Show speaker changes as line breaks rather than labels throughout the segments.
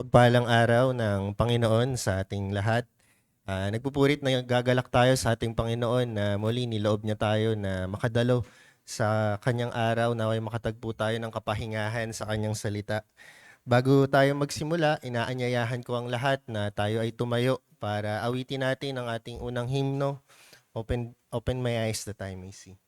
Pagpalang araw ng Panginoon sa ating lahat. Nagpupurit na gagalak tayo sa ating Panginoon na muli niloob niya tayo na makadalo sa kanyang araw naway makatagpo tayo ng kapahingahan sa kanyang salita. Bago tayo magsimula, inaanyayahan ko ang lahat na tayo ay tumayo para awitin natin ang ating unang himno, Open My Eyes That I May See.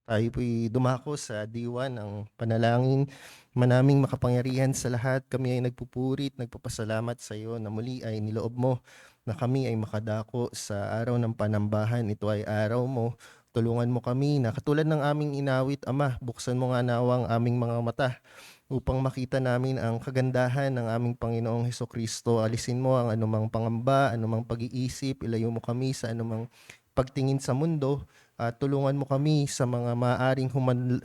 Tayo po'y dumako sa diwa ng panalangin. Manaming makapangyarihan sa lahat, kami ay nagpupurit, nagpapasalamat sa iyo na muli ay niloob mo na kami ay makadako sa araw ng panambahan. Ito ay araw mo. Tulungan mo kami na katulad ng aming inawit, Ama, buksan mo nga nawa ang aming mga mata upang makita namin ang kagandahan ng aming Panginoong Hesukristo. Alisin mo ang anumang pangamba, anumang pag-iisip, ilayo mo kami sa anumang pagtingin sa mundo at tulungan mo kami sa mga maaaring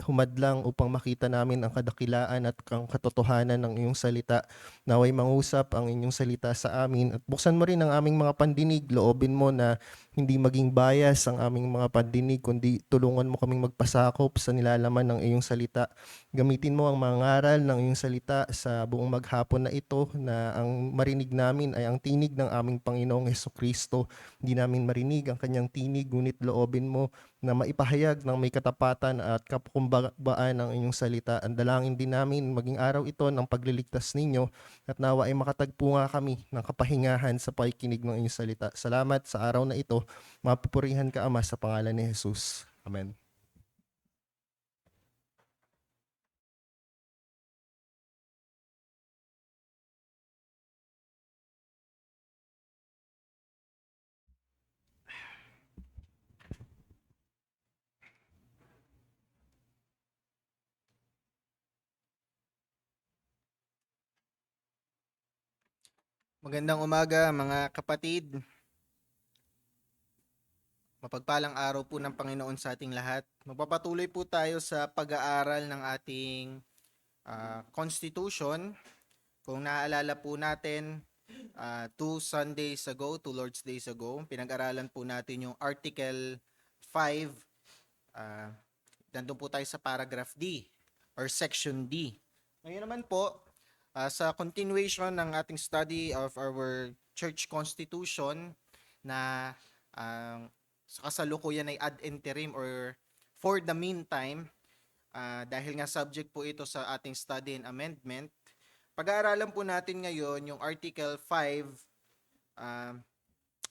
humadlang upang makita namin ang kadakilaan at ang katotohanan ng iyong salita. Naway mangusap ang inyong salita sa amin at buksan mo rin ang aming mga pandinig. Loobin mo na hindi maging bias ang aming mga pandinig, kundi tulungan mo kaming magpasakop sa nilalaman ng iyong salita. Gamitin mo ang mga ngaral ng iyong salita sa buong maghapon na ito na ang marinig namin ay ang tinig ng aming Panginoong Hesukristo. Hindi namin marinig ang kanyang tinig, ngunit loobin mo na maipahayag ng may katapatan at kapukumbabaan ng inyong salita. Ang dalangin din namin maging araw ito ng pagliligtas ninyo at nawa ay makatagpo nga kami ng kapahingahan sa pakikinig ng inyong salita. Salamat sa araw na ito. Mapupurihan ka, Ama, sa pangalan ni Jesus. Amen.
Magandang umaga mga kapatid. Mapagpalang araw po ng Panginoon sa ating lahat. Magpapatuloy po tayo sa pag-aaral ng ating Constitution. Kung naaalala po natin, 2 Lord's Days ago, pinag-aralan po natin yung Article 5. Nandun po tayo sa paragraph D or Section D. Ngayon naman po, sa continuation ng ating study of our church constitution na sa kasalukuyan ay ad interim or for the meantime, dahil nga subject po ito sa ating study and amendment, Pag-aaralan po natin ngayon yung Article 5, ah,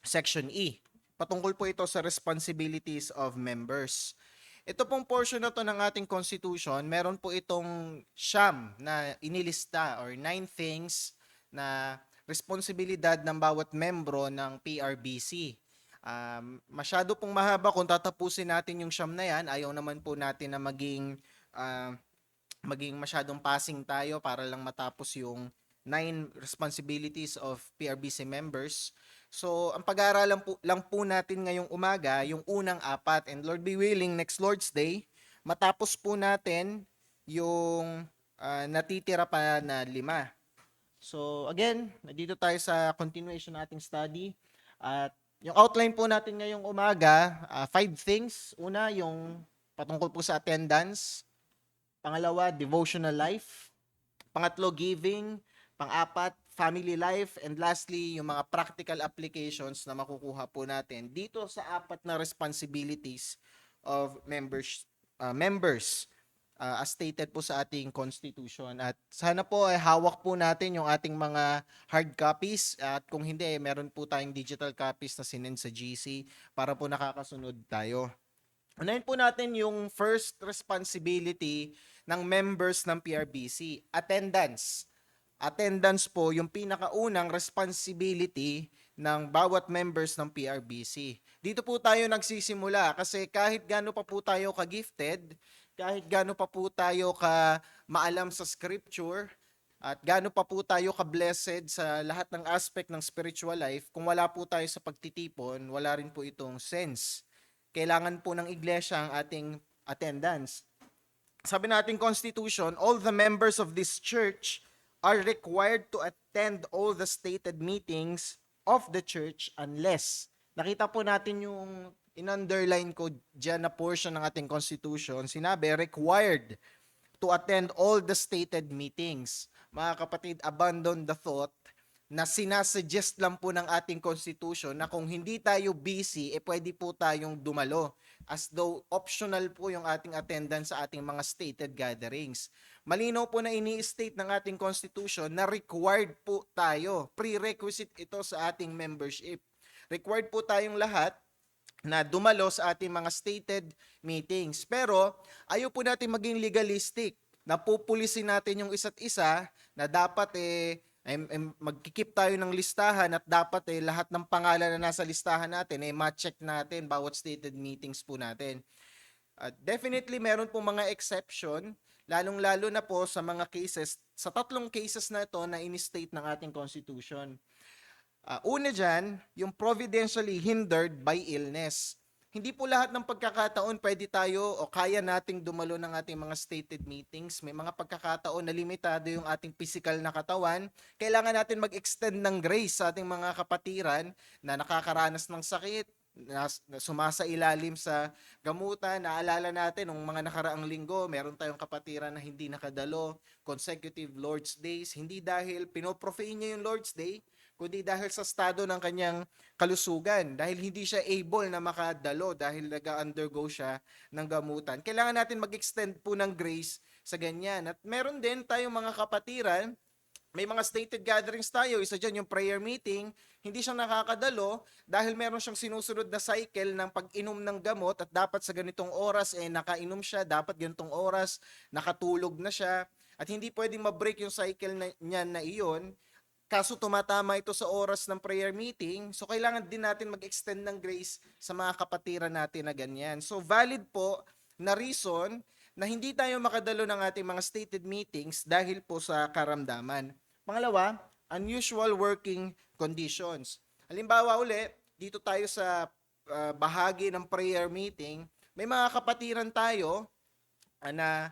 Section E. Patungkol po ito sa responsibilities of members. Ito pong portion na to ng ating Constitution, meron po itong siyam na inilista or 9 things na responsibilidad ng bawat membro ng PRBC. Masyado pong mahaba kung tatapusin natin yung siyam na yan. Ayaw naman po natin na maging masyadong passing tayo para lang matapos yung 9 responsibilities of PRBC members. So, ang pag-aaralan lang po natin ngayong umaga, yung unang 4, and Lord be willing, next Lord's Day, matapos po natin yung natitira pa na 5. So, again, nandito tayo sa continuation ng ating study. At yung outline po natin ngayong umaga, 5 things. Una, yung patungkol po sa attendance. Pangalawa, devotional life. Pangatlo, giving. Pang-apat, family life. And lastly, yung mga practical applications na makukuha po natin dito sa 4 na responsibilities of members as stated po sa ating constitution. At sana po ay hawak po natin yung ating mga hard copies at kung hindi, meron po tayong digital copies na sinend sa GC para po nakakasunod tayo. Unahin po natin yung first responsibility ng members ng PRBC, attendance. Attendance po yung pinakaunang responsibility ng bawat members ng PRBC. Dito po tayo nagsisimula kasi kahit gaano pa po tayo ka-gifted, kahit gaano pa po tayo ka maalam sa scripture, at gaano pa po tayo ka-blessed sa lahat ng aspect ng spiritual life, kung wala po tayo sa pagtitipon, wala rin po itong sense. Kailangan po ng iglesia ang ating attendance. Sabi nating constitution, all the members of this church are required to attend all the stated meetings of the church unless. Nakita po natin yung in-underline ko dyan na portion ng ating constitution, sinabi required to attend all the stated meetings. Mga kapatid, abandon the thought na sinasuggest lang po ng ating constitution na kung hindi tayo busy, pwede po tayong dumalo. As though optional po yung ating attendance sa ating mga stated gatherings. Malinaw po na ini-state ng ating constitution na required po tayo. Prerequisite ito sa ating membership. Required po tayong lahat na dumalo sa ating mga stated meetings. Pero ayaw po natin maging legalistic. Napupulisin natin yung isa't isa na dapat magkikip tayo ng listahan at dapat lahat ng pangalan na nasa listahan natin ma-check natin bawat stated meetings po natin. Definitely meron po mga exception, lalong-lalo na po sa mga cases, sa 3 cases na ito na in-state ng ating constitution. Una dyan, yung providentially hindered by illness. Hindi po lahat ng pagkakataon pwede tayo o kaya nating dumalo ng ating mga stated meetings. May mga pagkakataon na limitado yung ating physical na katawan. Kailangan natin mag-extend ng grace sa ating mga kapatiran na nakakaranas ng sakit, na sumasa ilalim sa gamutan. Naalala natin, nung mga nakaraang linggo, meron tayong kapatiran na hindi nakadalo, consecutive Lord's Days, hindi dahil pinoprofane niya yung Lord's Day, kundi dahil sa estado ng kanyang kalusugan, dahil hindi siya able na makadalo dahil nag-undergo siya ng gamutan. Kailangan natin mag-extend po ng grace sa ganyan. At meron din tayong mga kapatiran, may mga stated gatherings tayo, isa dyan yung prayer meeting, hindi siya nakakadalo dahil meron siyang sinusunod na cycle ng pag-inom ng gamot at dapat sa ganitong oras nakainom siya, dapat ganitong oras nakatulog na siya at hindi pwedeng ma-break yung cycle niya na iyon. Kaso tumatama ito sa oras ng prayer meeting, so kailangan din natin mag-extend ng grace sa mga kapatiran natin na ganyan. So valid po na reason na hindi tayo makadalo ng ating mga stated meetings dahil po sa karamdaman. Pangalawa, unusual working conditions. Halimbawa uli, dito tayo sa bahagi ng prayer meeting, may mga kapatiran tayo na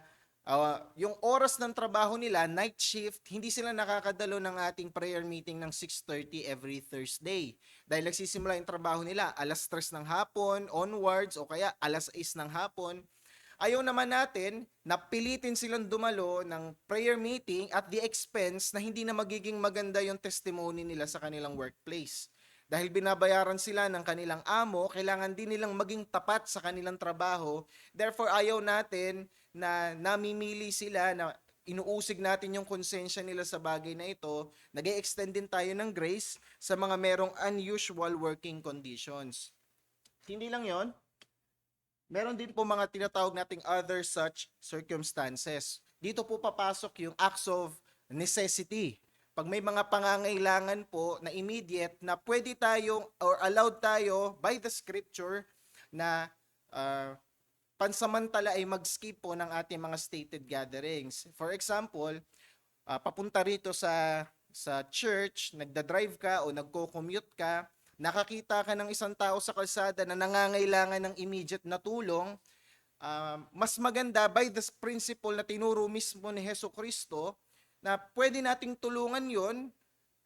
yung oras ng trabaho nila, night shift, hindi sila nakakadalo ng ating prayer meeting ng 6:30 every Thursday. Dahil nagsisimula yung trabaho nila, 3:00 ng hapon, onwards, o kaya 6:00 ng hapon. Ayaw naman natin na pilitin silang dumalo ng prayer meeting at the expense na hindi na magiging maganda yung testimony nila sa kanilang workplace. Dahil binabayaran sila ng kanilang amo, kailangan din nilang maging tapat sa kanilang trabaho. Therefore, ayaw natin na namimili sila na inuusig natin yung konsensya nila sa bagay na ito, nag-extend din tayo ng grace sa mga merong unusual working conditions. Hindi lang yon, meron din po mga tinatawag nating other such circumstances. Dito po papasok yung acts of necessity. Pag may mga pangangailangan po na immediate na pwede tayong or allowed tayo by the scripture na pansamantala ay mag-skip po ng ating mga stated gatherings. For example, papunta rito sa church, nagda-drive ka o nagko-commute ka, nakakita ka ng isang tao sa kalsada na nangangailangan ng immediate na tulong, mas maganda by the principle na tinuro mismo ni Heso Kristo na pwede nating tulungan yon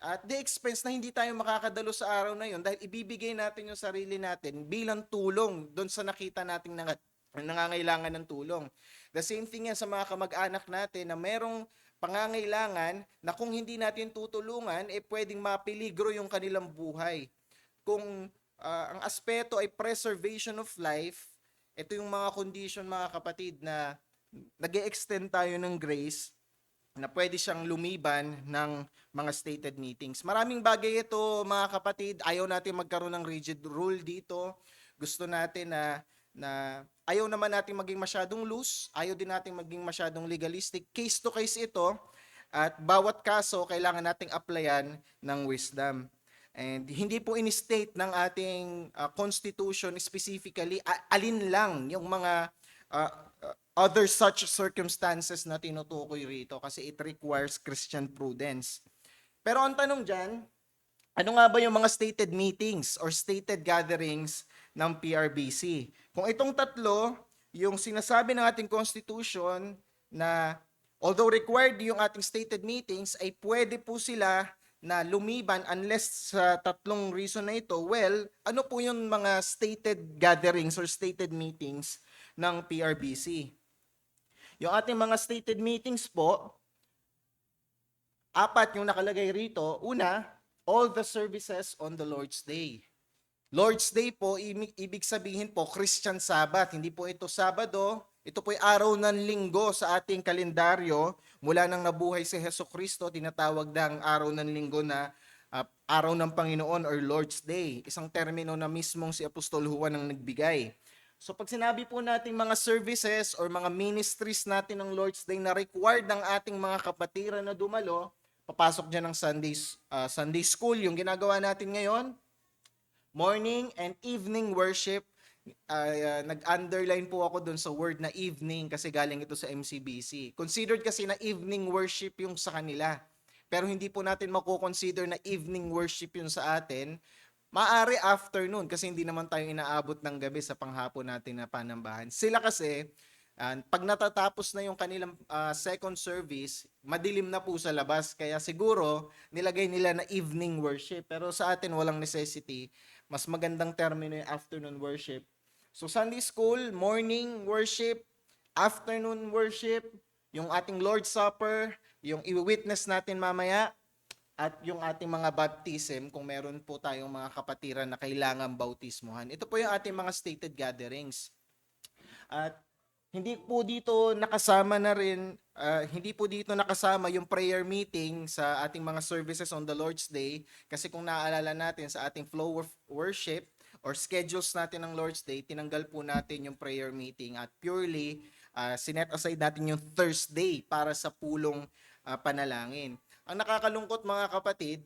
at the expense na hindi tayo makakadalo sa araw na yon dahil ibibigay natin yung sarili natin bilang tulong doon sa nakita nating nangangailangan ng tulong. The same thing yan sa mga kamag-anak natin na merong pangangailangan na kung hindi natin tutulungan, pwedeng mapeligro yung kanilang buhay. Kung ang aspeto ay preservation of life, ito yung mga condition mga kapatid na nag-extend tayo ng grace na pwede siyang lumiban ng mga stated meetings. Maraming bagay ito mga kapatid, ayaw natin magkaroon ng rigid rule dito. Gusto natin na ayaw naman natin maging masyadong loose, ayaw din natin maging masyadong legalistic. Case to case ito at bawat kaso kailangan nating applyan ng wisdom. And hindi po in-state ng ating constitution specifically alin lang yung mga other such circumstances na tinutukoy rito kasi it requires Christian prudence. Pero ang tanong dyan, ano nga ba yung mga stated meetings or stated gatherings ng PRBC? Kung itong tatlo, yung sinasabi ng ating constitution na although required yung ating stated meetings, ay pwede po sila na lumiban unless sa tatlong reason na ito. Well, ano po yung mga stated gatherings or stated meetings ng PRBC? Yung ating mga stated meetings po, 4 yung nakalagay rito. Una, all the services on the Lord's Day. Lord's Day po, ibig sabihin po, Christian Sabbath. Hindi po ito Sabado. Ito po ay araw ng linggo sa ating kalendaryo. Mula nang nabuhay si Heso Kristo, tinatawag na ang araw ng linggo na araw ng Panginoon or Lord's Day. Isang termino na mismong si Apostol Juan ang nagbigay. So pag sinabi po natin mga services or mga ministries natin ng Lord's Day na required ng ating mga kapatiran na dumalo, papasok dyan ng Sunday School, yung ginagawa natin ngayon, morning and evening worship. Nag-underline po ako dun sa word na evening kasi galing ito sa MCBC. Considered kasi na evening worship yung sa kanila. Pero hindi po natin mako-consider na evening worship yung sa atin. Maaari afternoon kasi hindi naman tayo inaabot ng gabi sa panghapon natin na panambahan. Sila kasi, pag natatapos na yung kanilang second service, madilim na po sa labas. Kaya siguro, nilagay nila na evening worship. Pero sa atin, walang necessity. Mas magandang termino yung afternoon worship. So Sunday School, morning worship, afternoon worship, yung ating Lord's Supper, yung i-witness natin mamaya, at yung ating mga baptism, kung meron po tayong mga kapatiran na kailangan bautismuhan. Ito po yung ating mga stated gatherings. At hindi po dito nakasama na rin, hindi po dito nakasama yung prayer meeting sa ating mga services on the Lord's Day. Kasi kung naaalala natin sa ating flow of worship or schedules natin ng Lord's Day, tinanggal po natin yung prayer meeting at purely sinet aside natin yung Thursday para sa pulong panalangin. Ang nakakalungkot mga kapatid,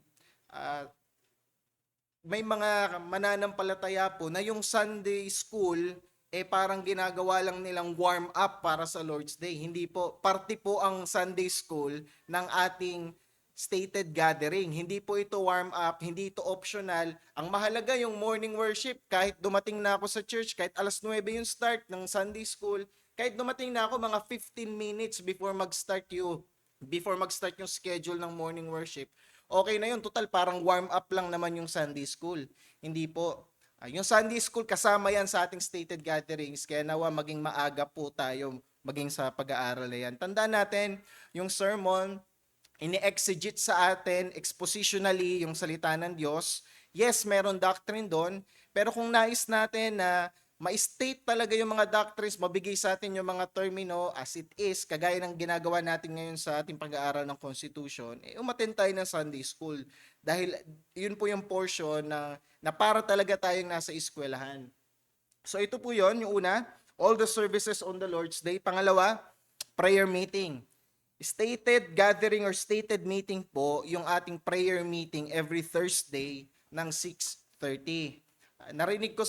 may mga mananampalataya po na yung Sunday school parang ginagawa lang nilang warm up para sa Lord's Day. Hindi po, parte po ang Sunday school ng ating stated gathering. Hindi po ito warm up, hindi ito optional. Ang mahalaga yung morning worship. Kahit dumating na ako sa church, kahit alas 9 yung start ng Sunday school, kahit dumating na ako mga 15 minutes before mag-start yung schedule ng morning worship, okay na yun. Total, parang warm up lang naman yung Sunday school. Hindi po. Yung Sunday school, kasama yan sa ating stated gatherings. Kaya nawa maging maaga po tayo maging sa pag-aaral na yan. Tandaan natin, yung sermon, ini-exegete sa atin expositionally yung salita ng Diyos. Yes, meron doctrine doon. Pero kung nais natin na ma-state talaga yung mga doctrines, mabigay sa atin yung mga termino as it is, kagaya ng ginagawa natin ngayon sa ating pag-aaral ng Constitution, umattend tayo ng Sunday School. Dahil yun po yung portion na para talaga tayong nasa eskwelahan. So ito po yon, yung una, all the services on the Lord's Day. Pangalawa, prayer meeting. Stated gathering or stated meeting po yung ating prayer meeting every Thursday ng 6:30. Narinig ko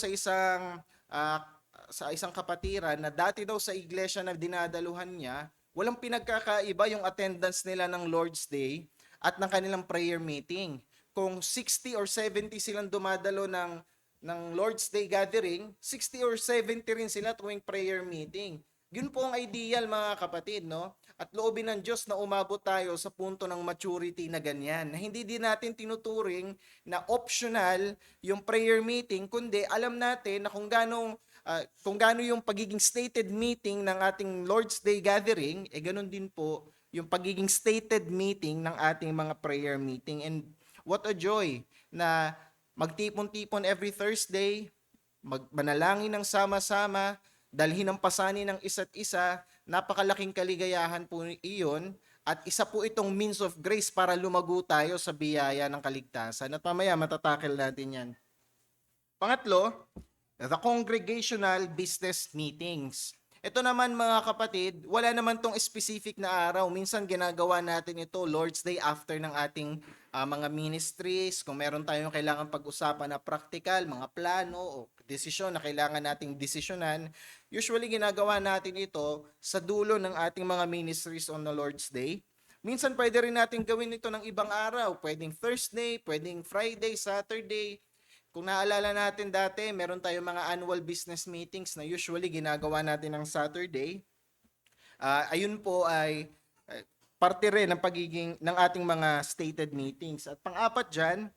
ah, sa isang kapatiran na dati daw sa iglesia na dinadaluhan niya, walang pinagkakaiba yung attendance nila ng Lord's Day at ng kanilang prayer meeting. Kung 60 or 70 silang dumadalo ng Lord's Day gathering, 60 or 70 rin sila tuwing prayer meeting. Yun po ang ideal mga kapatid, no? At loobin ng Diyos na umabot tayo sa punto ng maturity na ganyan. Na hindi din natin tinuturing na optional yung prayer meeting, kundi alam natin na kung gaano yung pagiging stated meeting ng ating Lord's Day gathering, ganun din po yung pagiging stated meeting ng ating mga prayer meeting. And what a joy na magtipon-tipon every Thursday, manalangin ng sama-sama, dalhin ang pasanin ng isa't isa, napakalaking kaligayahan po iyon, at isa po itong means of grace para lumago tayo sa biyaya ng kaligtasan. At mamaya matatakil natin yan. Pangatlo, the congregational business meetings. Ito naman mga kapatid, wala naman tong specific na araw. Minsan ginagawa natin ito Lord's Day after ng ating mga ministries. Kung meron tayong kailangan pag-usapan na practical, mga plano o desisyon na kailangan nating desisyonan, usually ginagawa natin ito sa dulo ng ating mga ministries on the Lord's Day. Minsan pwede rin natin gawin ito ng ibang araw. Pwedeng Thursday, pwedeng Friday, Saturday. Kung naalala natin dati, meron tayong mga annual business meetings na usually ginagawa natin ng Saturday. Ayun po ay parte rin ng ating mga stated meetings. At pang-apat dyan,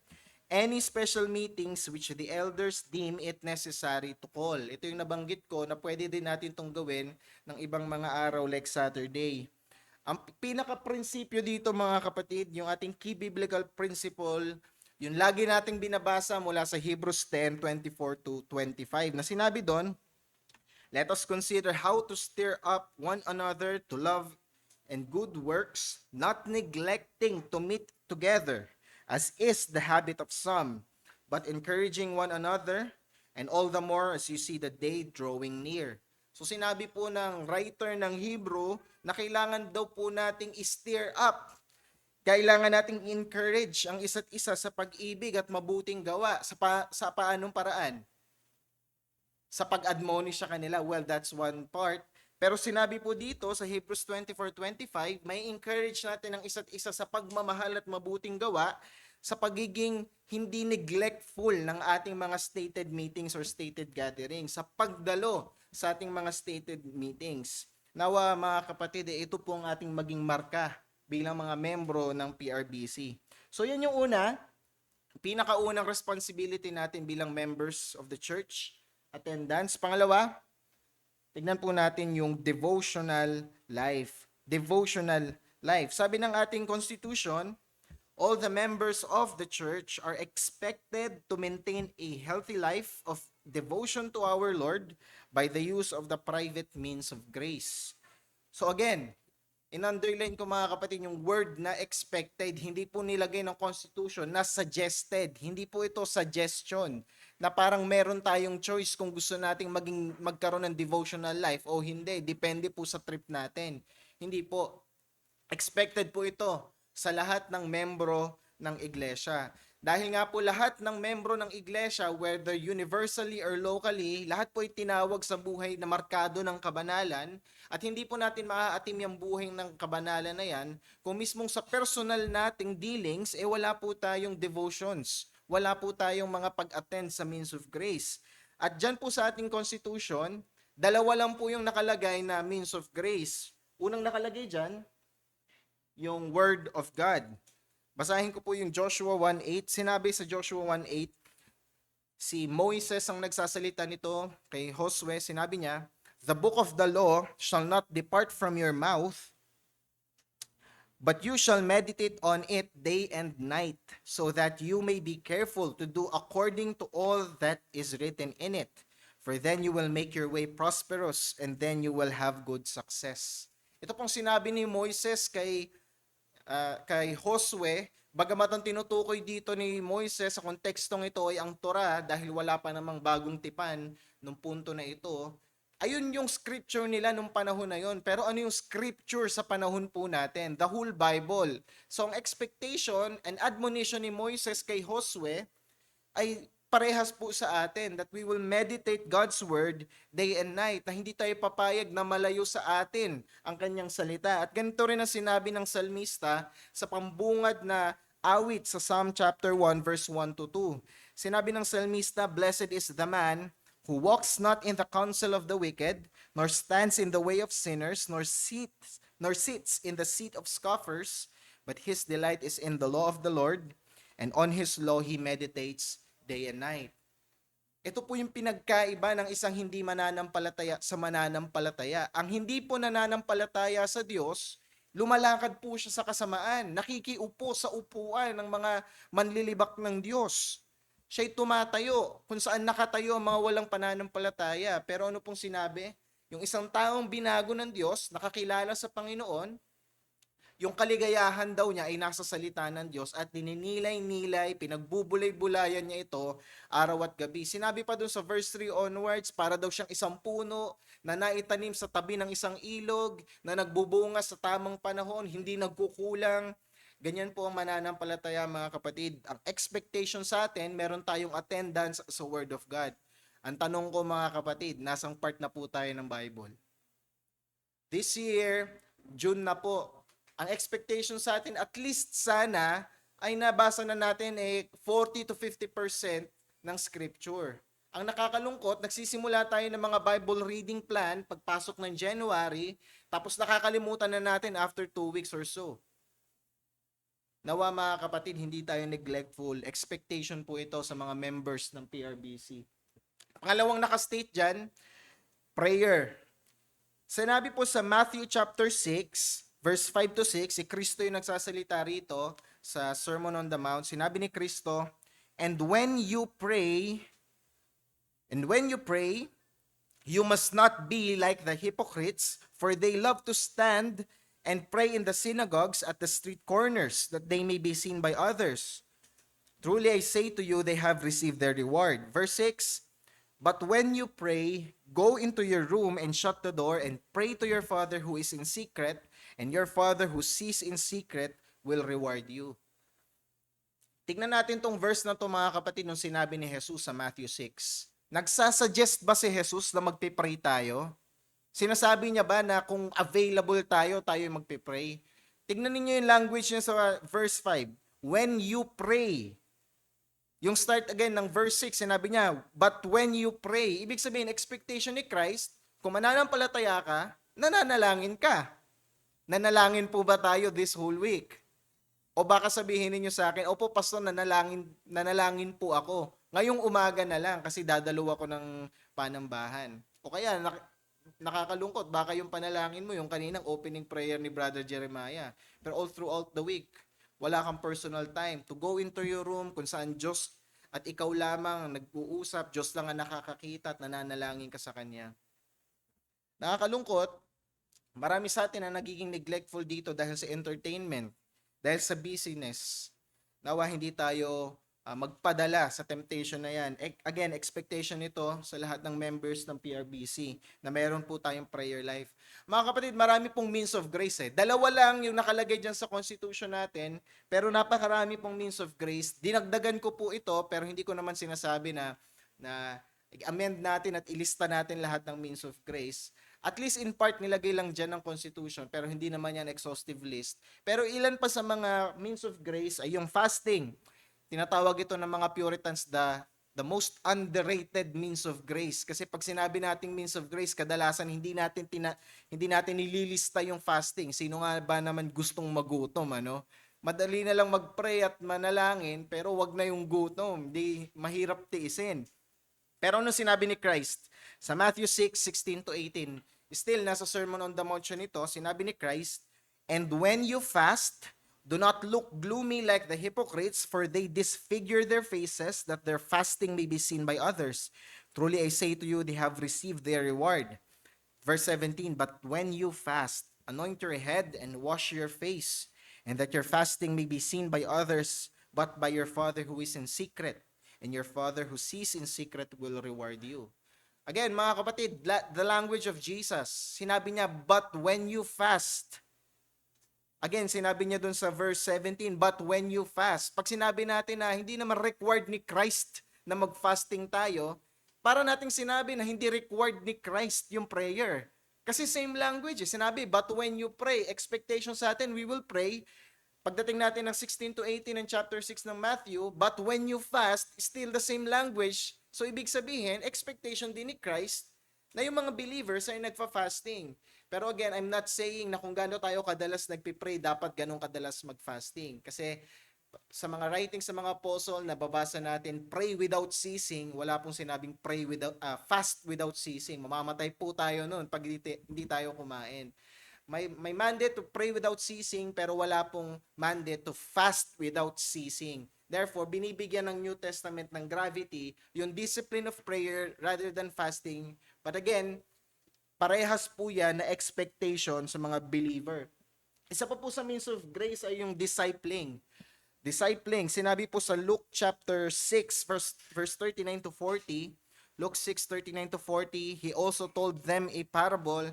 any special meetings which the elders deem it necessary to call. Ito yung nabanggit ko na pwede din natin itong gawin ng ibang mga araw like Saturday. Ang pinaka-prinsipyo dito mga kapatid, yung ating key biblical principle, yung lagi nating binabasa mula sa Hebrews 10:24-25 na sinabi doon, let us consider how to stir up one another to love and good works, not neglecting to meet together, as is the habit of some, but encouraging one another, and all the more as you see the day drawing near. So sinabi po ng writer ng Hebrew na kailangan daw po nating i-stir up. Kailangan nating encourage ang isa't isa sa pag-ibig at mabuting gawa. Sa paanong paraan? Sa pag-admonish sa kanila. Well, that's one part. Pero sinabi po dito sa Hebrews 24:25, may encourage natin ang isa't isa sa pagmamahal at mabuting gawa sa pagiging hindi neglectful ng ating mga stated meetings or stated gatherings, sa pagdalo sa ating mga stated meetings. Nawa mga kapatid, ito po ang ating maging marka bilang mga membro ng PRBC. So yan yung una, pinakaunang responsibility natin bilang members of the church, attendance. Pangalawa, tignan po natin yung devotional life. Devotional life. Sabi ng ating constitution, all the members of the church are expected to maintain a healthy life of devotion to our Lord by the use of the private means of grace. So again, in-underline ko mga kapatid yung word na expected, hindi po nilagay ng Constitution na suggested. Hindi po ito suggestion na parang meron tayong choice kung gusto nating magkaroon ng devotional life o hindi. Depende po sa trip natin. Hindi po. Expected po ito sa lahat ng membro ng iglesia. Dahil nga po lahat ng membro ng iglesia, whether universally or locally, lahat po ay tinawag sa buhay na markado ng kabanalan at hindi po natin maaatim yung buhay ng kabanalan na yan kung mismong sa personal nating dealings, wala po tayong devotions, wala po tayong mga pag-attend sa means of grace. At dyan po sa ating constitution, dalawa lang po yung nakalagay na means of grace. Unang nakalagay dyan, yung word of God. Basahin ko po yung Joshua 1:8. Sinabi sa Joshua 1:8, si Moises ang nagsasalita nito kay Josue. Sinabi niya, the book of the law shall not depart from your mouth, but you shall meditate on it day and night, so that you may be careful to do according to all that is written in it. For for then you will make your way prosperous, and then you will have good success. Ito pong sinabi ni Moises kay Josue, bagamat ang tinutukoy dito ni Moises sa kontekstong ito ay ang Torah dahil wala pa namang bagong tipan nung punto na ito, ayun yung scripture nila nung panahon na yon. Pero ano yung scripture sa panahon po natin? The whole Bible. So ang expectation and admonition ni Moises kay Josue ay parehas po sa atin, that we will meditate God's word day and night, na hindi tayo papayag na malayo sa atin ang kanyang salita. At ganito rin ang sinabi ng salmista sa pambungad na awit sa Psalm chapter 1 verse 1 to 2. Sinabi ng salmista, "Blessed is the man who walks not in the counsel of the wicked, nor stands in the way of sinners, nor sits in the seat of scoffers, but his delight is in the law of the Lord, and on his law he meditates day and night." Ito po yung pinagkaiba ng isang hindi mananampalataya sa mananampalataya. Ang hindi po nananampalataya sa Diyos, lumalakad po siya sa kasamaan, nakikiupo sa upuan ng mga manlilibak ng Diyos. Siya'y tumatayo kung saan nakatayo ang mga walang pananampalataya. Pero ano pong sinabi? Yung isang taong binago ng Diyos, nakakilala sa Panginoon, yung kaligayahan daw niya ay nasa salita ng Diyos at dininilay-nilay, pinagbubulay-bulayan niya ito araw at gabi. Sinabi pa dun sa verse 3 onwards, para daw siyang isang puno na naitanim sa tabi ng isang ilog, na nagbubunga sa tamang panahon, hindi nagkukulang. Ganyan po ang mananampalataya, mga kapatid. Ang expectation sa atin, meron tayong attendance sa Word of God. Ang tanong ko, mga kapatid, nasang part na po tayo ng Bible? This year, June na po. Ang expectation sa atin, at least sana, ay nabasa na natin 40 to 50% ng scripture. Ang nakakalungkot, nagsisimula tayo ng mga Bible reading plan pagpasok ng January, tapos nakakalimutan na natin after 2 weeks or so. Nawa, mga kapatid, hindi tayo neglectful. Expectation po ito sa mga members ng PRBC. Pangalawang nakastate dyan, prayer. Sinabi po sa Matthew chapter 6, verse 5 to 6, si Kristo yung nagsasalita rito sa Sermon on the Mount. Sinabi ni Kristo, And when you pray, you must not be like the hypocrites, for they love to stand and pray in the synagogues at the street corners, that they may be seen by others. Truly I say to you, they have received their reward. Verse 6, But when you pray, go into your room and shut the door and pray to your Father who is in secret, and your Father who sees in secret will reward you. Tignan natin tong verse na to, mga kapatid, nung sinabi ni Jesus sa Matthew 6. Nagsasuggest ba si Jesus na magpipray tayo? Sinasabi niya ba na kung available tayo magpipray? Tignan ninyo yung language niya sa verse 5. When you pray. Yung start again ng verse 6, sinabi niya, but when you pray. Ibig sabihin, expectation ni Christ, kung mananampalataya ka, nananalangin ka. Nanalangin po ba tayo this whole week? O baka sabihin niyo sa akin, opo pastor, nanalangin po ako. Ngayong umaga na lang kasi dadalo ako ng panambahan. O kaya, nakakalungkot, baka yung panalangin mo, yung kaninang opening prayer ni Brother Jeremiah. Pero all throughout the week, wala kang personal time to go into your room kung saan Diyos at ikaw lamang ang nag-uusap, Diyos lang ang nakakakita at nananalangin ka sa Kanya. Nakakalungkot, marami sa atin ang nagiging neglectful dito dahil sa entertainment, dahil sa busyness. Nawa hindi tayo magpadala sa temptation na yan. Again, expectation nito sa lahat ng members ng PRBC na meron po tayong prayer life. Mga kapatid, marami pong means of grace. Dalawa lang yung nakalagay dyan sa constitution natin, pero napakarami pong means of grace. Dinagdagan ko po ito, pero hindi ko naman sinasabi na amend natin at ilista natin lahat ng means of grace. At least in part, nilagay lang dyan ng constitution, pero hindi naman yan exhaustive list. Pero ilan pa sa mga means of grace ay yung fasting. Tinatawag ito ng mga Puritans the most underrated means of grace. Kasi pag sinabi nating means of grace, kadalasan hindi natin nililista yung fasting. Sino nga ba naman gustong magutom, ano? Madali na lang mag-pray at manalangin, pero wag na yung gutom. Di mahirap tiisin. Pero ano sinabi ni Christ? Sa Matthew 6:16 to 18, still nasa Sermon on the Mount siya nito, sinabi ni Christ, And when you fast, do not look gloomy like the hypocrites, for they disfigure their faces, that their fasting may be seen by others. Truly I say to you, they have received their reward. Verse 17, but when you fast, anoint your head and wash your face, and that your fasting may be seen by others, but by your Father who is in secret. And your Father who sees in secret will reward you. Again, mga kapatid, the language of Jesus, sinabi niya, but when you fast. Again, sinabi niya dun sa verse 17, but when you fast. Pag sinabi natin na hindi naman required ni Christ na mag-fasting tayo, para nating sinabi na hindi required ni Christ yung prayer. Kasi same language. Sinabi, but when you pray, expectation sa atin, we will pray. Pagdating natin ng 16 to 18 ng chapter 6 ng Matthew, but when you fast, still the same language. So ibig sabihin, expectation din ni Christ na yung mga believers ay nagfa-fasting. Pero again, I'm not saying na kung gaano tayo kadalas nagpipray, dapat ganun kadalas mag-fasting. Kasi sa mga writings sa mga apostle, nababasa natin, pray without ceasing. Wala pong sinabing fast without ceasing. Mamamatay po tayo noon pag hindi tayo kumain. May mandate to pray without ceasing, pero wala pong mandate to fast without ceasing. Therefore, binibigyan ng New Testament ng gravity yung discipline of prayer rather than fasting. But again, parehas po yan na expectation sa mga believer. Isa pa po sa means of grace ay yung discipling. Discipling, sinabi po sa Luke chapter 6 verse 39 to 40, Luke 6:39 to 40, he also told them a parable.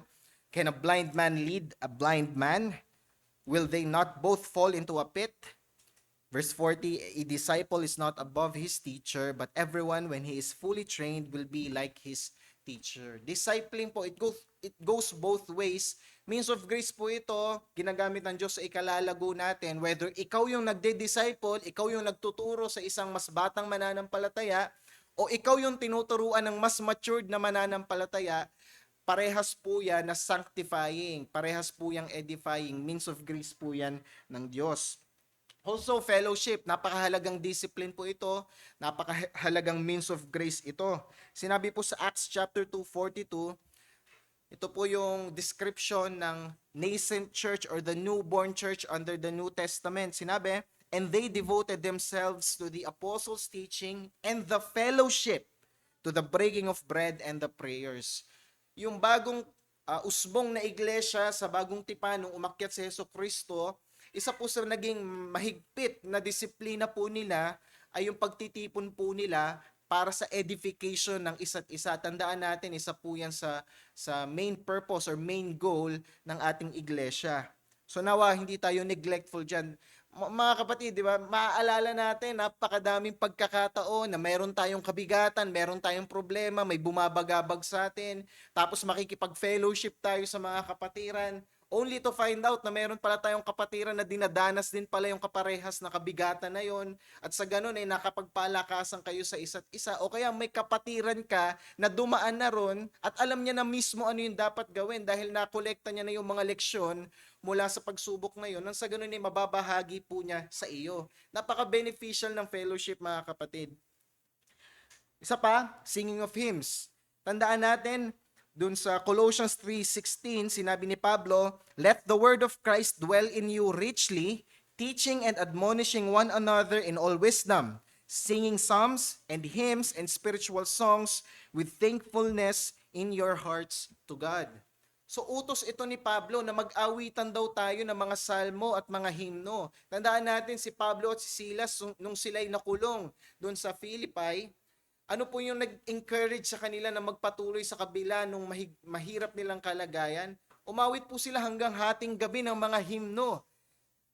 Can a blind man lead a blind man? Will they not both fall into a pit? Verse 40, a disciple is not above his teacher, but everyone when he is fully trained will be like his teacher. Discipling po, it goes both ways. Means of grace po ito, ginagamit ng Diyos sa ikalalago natin. Whether ikaw yung nagde-disciple, ikaw yung nagtuturo sa isang mas batang mananampalataya, o ikaw yung tinuturuan ng mas matured na mananampalataya, parehas po yan na sanctifying, parehas po yung edifying, means of grace po yan ng Diyos. Also, fellowship, napakahalagang discipline po ito, napakahalagang means of grace ito. Sinabi po sa Acts chapter 2:42, ito po yung description ng nascent church or the newborn church under the New Testament. Sinabi, and they devoted themselves to the apostles' teaching and the fellowship, to the breaking of bread and the prayers. Yung bagong usbong na iglesia sa bagong tipan nung umakyat si Jesucristo, isa po sa naging mahigpit na disiplina po nila ay yung pagtitipon po nila para sa edification ng isa't isa. Tandaan natin, isa po yan sa main purpose or main goal ng ating iglesia. So nawa, hindi tayo neglectful dyan. Mga kapatid, di ba, maaalala natin, napakadaming pagkakataon na meron tayong kabigatan, meron tayong problema, may bumabagabag sa atin, tapos makikipag-fellowship tayo sa mga kapatiran, only to find out na meron pala tayong kapatiran na dinadanas din pala yung kaparehas na kabigatan na yon, at sa ganun ay nakapagpalakasan kayo sa isa't isa, o kaya may kapatiran ka na dumaan na ron at alam niya na mismo ano yung dapat gawin dahil nakolekta niya na yung mga leksyon mula sa pagsubok na yun, nang sa ganun ay mababahagi po niya sa iyo. Napaka-beneficial ng fellowship, mga kapatid. Isa pa, singing of hymns. Tandaan natin, dun sa Colossians 3:16, sinabi ni Pablo, let the word of Christ dwell in you richly, teaching and admonishing one another in all wisdom, singing psalms and hymns and spiritual songs with thankfulness in your hearts to God. So utos ito ni Pablo na mag-awitan daw tayo ng mga salmo at mga himno. Tandaan natin si Pablo at si Silas nung sila'y nakulong doon sa Philippi, ano po yung nag-encourage sa kanila na magpatuloy sa kabila nung mahirap nilang kalagayan? Umawit po sila hanggang hating gabi ng mga himno.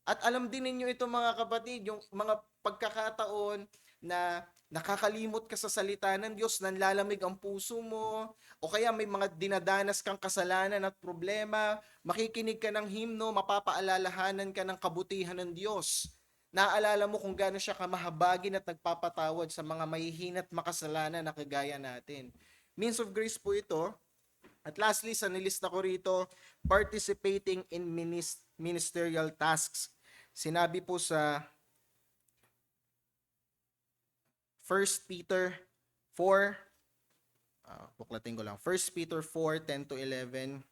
At alam din ninyo ito, mga kapatid, yung mga pagkakataon na nakakalimot ka sa salita ng Diyos, nanlalamig ang puso mo, o kaya may mga dinadanas kang kasalanan at problema, makikinig ka ng himno, mapapaalalahanan ka ng kabutihan ng Diyos. Naaalala mo kung gaano siya kamahabagin at nagpapatawad sa mga mahihina at makasalanan na kagaya natin. Means of grace po ito. At lastly, sa nilista ko rito, participating in ministerial tasks. Sinabi po sa 1 Peter 4, buklatin ko lang, 1 Peter 4:10 to 11.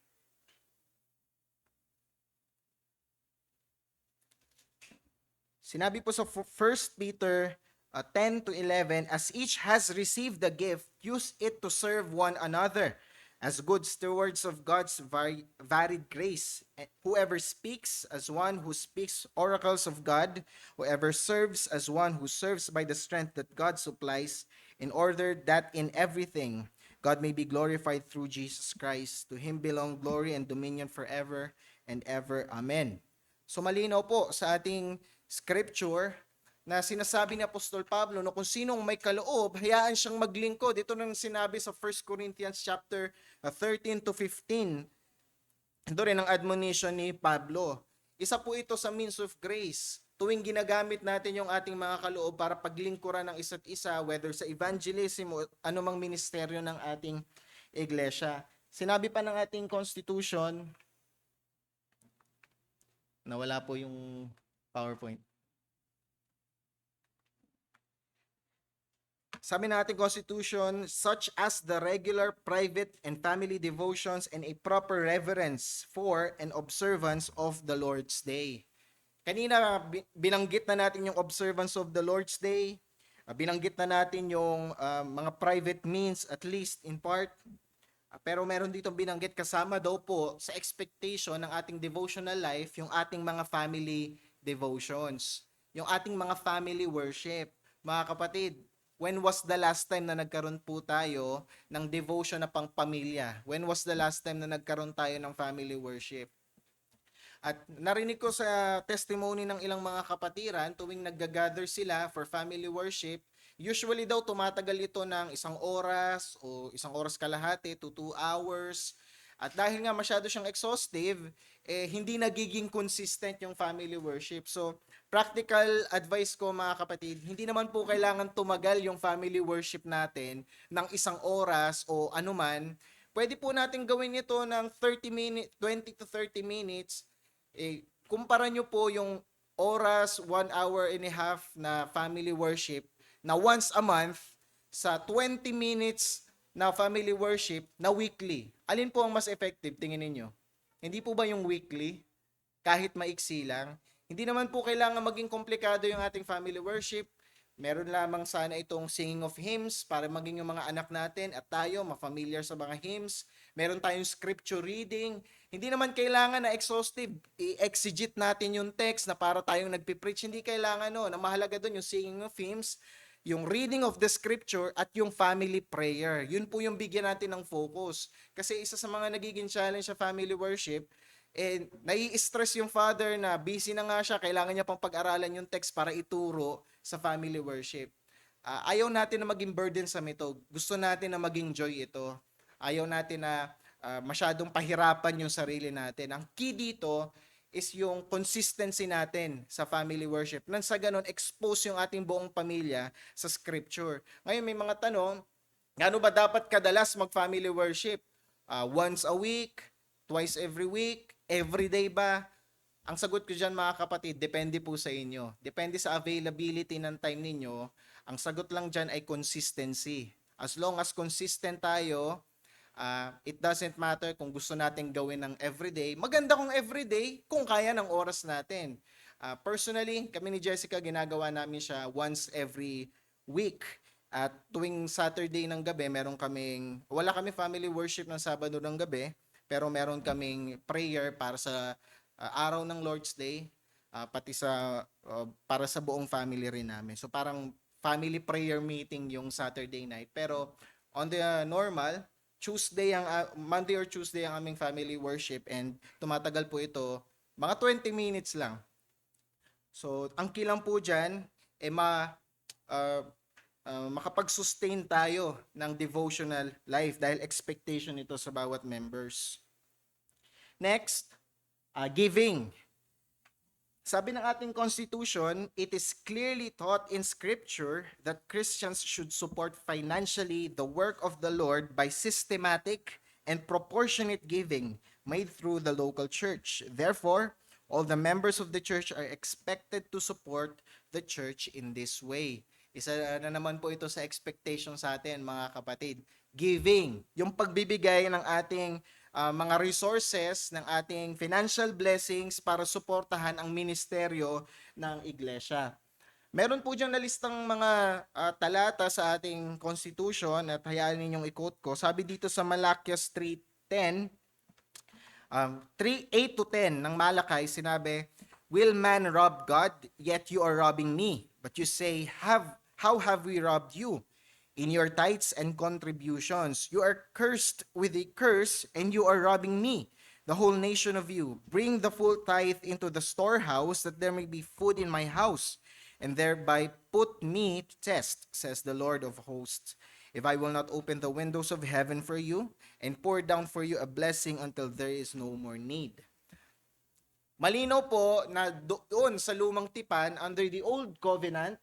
Sinabi po sa 1 Peter 10 to 11, as each has received the gift, use it to serve one another as good stewards of God's varied grace. Whoever speaks as one who speaks oracles of God, whoever serves as one who serves by the strength that God supplies, in order that in everything God may be glorified through Jesus Christ. To Him belong glory and dominion forever and ever. Amen. So malinaw po sa ating scripture na sinasabi ni Apostol Pablo na kung sinong may kaloob, hayaan siyang maglingkod. Ito nang sinabi sa 1 Corinthians chapter 13 to 15. Ito rin ang admonition ni Pablo. Isa po ito sa means of grace. Tuwing ginagamit natin yung ating mga kaloob para paglingkuran ng isa't isa, whether sa evangelism o anumang ministeryo ng ating iglesia. Sinabi pa ng ating constitution, nawala po yung PowerPoint. Sabi natin Constitution, such as the regular private and family devotions and a proper reverence for and observance of the Lord's Day. Kanina binanggit na natin yung observance of the Lord's Day. Binanggit na natin yung mga private means, at least in part. Pero meron dito binanggit kasama daw po sa expectation ng ating devotional life, yung ating mga family devotions. Yung ating mga family worship. Mga kapatid, when was the last time na nagkaroon po tayo ng devotion na pang pamilya? When was the last time na nagkaroon tayo ng family worship? At narinig ko sa testimony ng ilang mga kapatiran tuwing nagga-gather sila for family worship, usually daw tumatagal ito ng 1 oras o 1 oras kalahati to 2 hours. At dahil nga masyado siyang exhaustive, hindi nagiging consistent yung family worship. So, practical advice ko mga kapatid, hindi naman po kailangan tumagal yung family worship natin ng 1 oras o anuman. Pwede po natin gawin ito ng 20 to 30 minutes. Kumpara nyo po yung oras, 1 hour and a half na family worship na once a month sa 20 minutes na family worship na weekly. Alin po ang mas effective, tingin ninyo? Hindi po ba yung weekly? Kahit maiksi lang? Hindi naman po kailangan maging komplikado yung ating family worship. Meron lamang sana itong singing of hymns para maging yung mga anak natin at tayo ma-familiar sa mga hymns. Meron tayong scripture reading. Hindi naman kailangan na exhaustive. I-exegete natin yung text na para tayong nagpipreach. Hindi kailangan no. Ang mahalaga doon yung singing of hymns, yung reading of the scripture at yung family prayer. Yun po yung bigyan natin ng focus. Kasi isa sa mga nagiging challenge sa family worship, nai-stress yung father na busy na nga siya, kailangan niya pang pag-aralan yung text para ituro sa family worship. Ayaw natin na maging burdensome ito. Gusto natin na maging joy ito. Ayaw natin na masyadong pahirapan yung sarili natin. Ang key dito is yung consistency natin sa family worship. Nang sa ganun, expose yung ating buong pamilya sa scripture. Ngayon, may mga tanong, gaano ba dapat kadalas mag-family worship? Once a week? Twice every week? Every day ba? Ang sagot ko dyan mga kapatid, depende po sa inyo. Depende sa availability ng time ninyo. Ang sagot lang dyan ay consistency. As long as consistent tayo, it doesn't matter kung gusto natin gawin ng everyday. Maganda kung everyday kung kaya ng oras natin. Personally, kami ni Jessica, ginagawa namin siya once every week. At tuwing Saturday ng gabi, wala kami family worship ng Sabado ng gabi, pero meron kaming prayer para sa araw ng Lord's Day, pati para sa buong family rin namin. So parang family prayer meeting yung Saturday night. Pero on the normal, Monday or Tuesday ang aming family worship and tumatagal po ito mga 20 minutes lang. So, ang kilang po dyan, makapag-sustain tayo ng devotional life dahil expectation ito sa bawat members. Next, giving. Sabi ng ating Constitution, it is clearly taught in Scripture that Christians should support financially the work of the Lord by systematic and proportionate giving made through the local church. Therefore, all the members of the church are expected to support the church in this way. Isa na naman po ito sa expectation sa atin, mga kapatid. Giving, yung pagbibigay ng ating mga resources, ng ating financial blessings para suportahan ang ministeryo ng iglesia. Meron po diyang nalistang mga talata sa ating constitution at hayaan ninyong i-quote ko. Sabi dito sa Malakias 3:10, 3:8 to 10 ng Malakay, sinabi, "Will man rob God? Yet you are robbing me. But you say, how have we robbed you? In your tithes and contributions. You are cursed with a curse, and you are robbing me, the whole nation of you. Bring the full tithe into the storehouse, that there may be food in my house, and thereby put me to test, says the Lord of hosts, if I will not open the windows of heaven for you, and pour down for you a blessing until there is no more need." Malinaw po na doon sa lumang tipan, under the old covenant,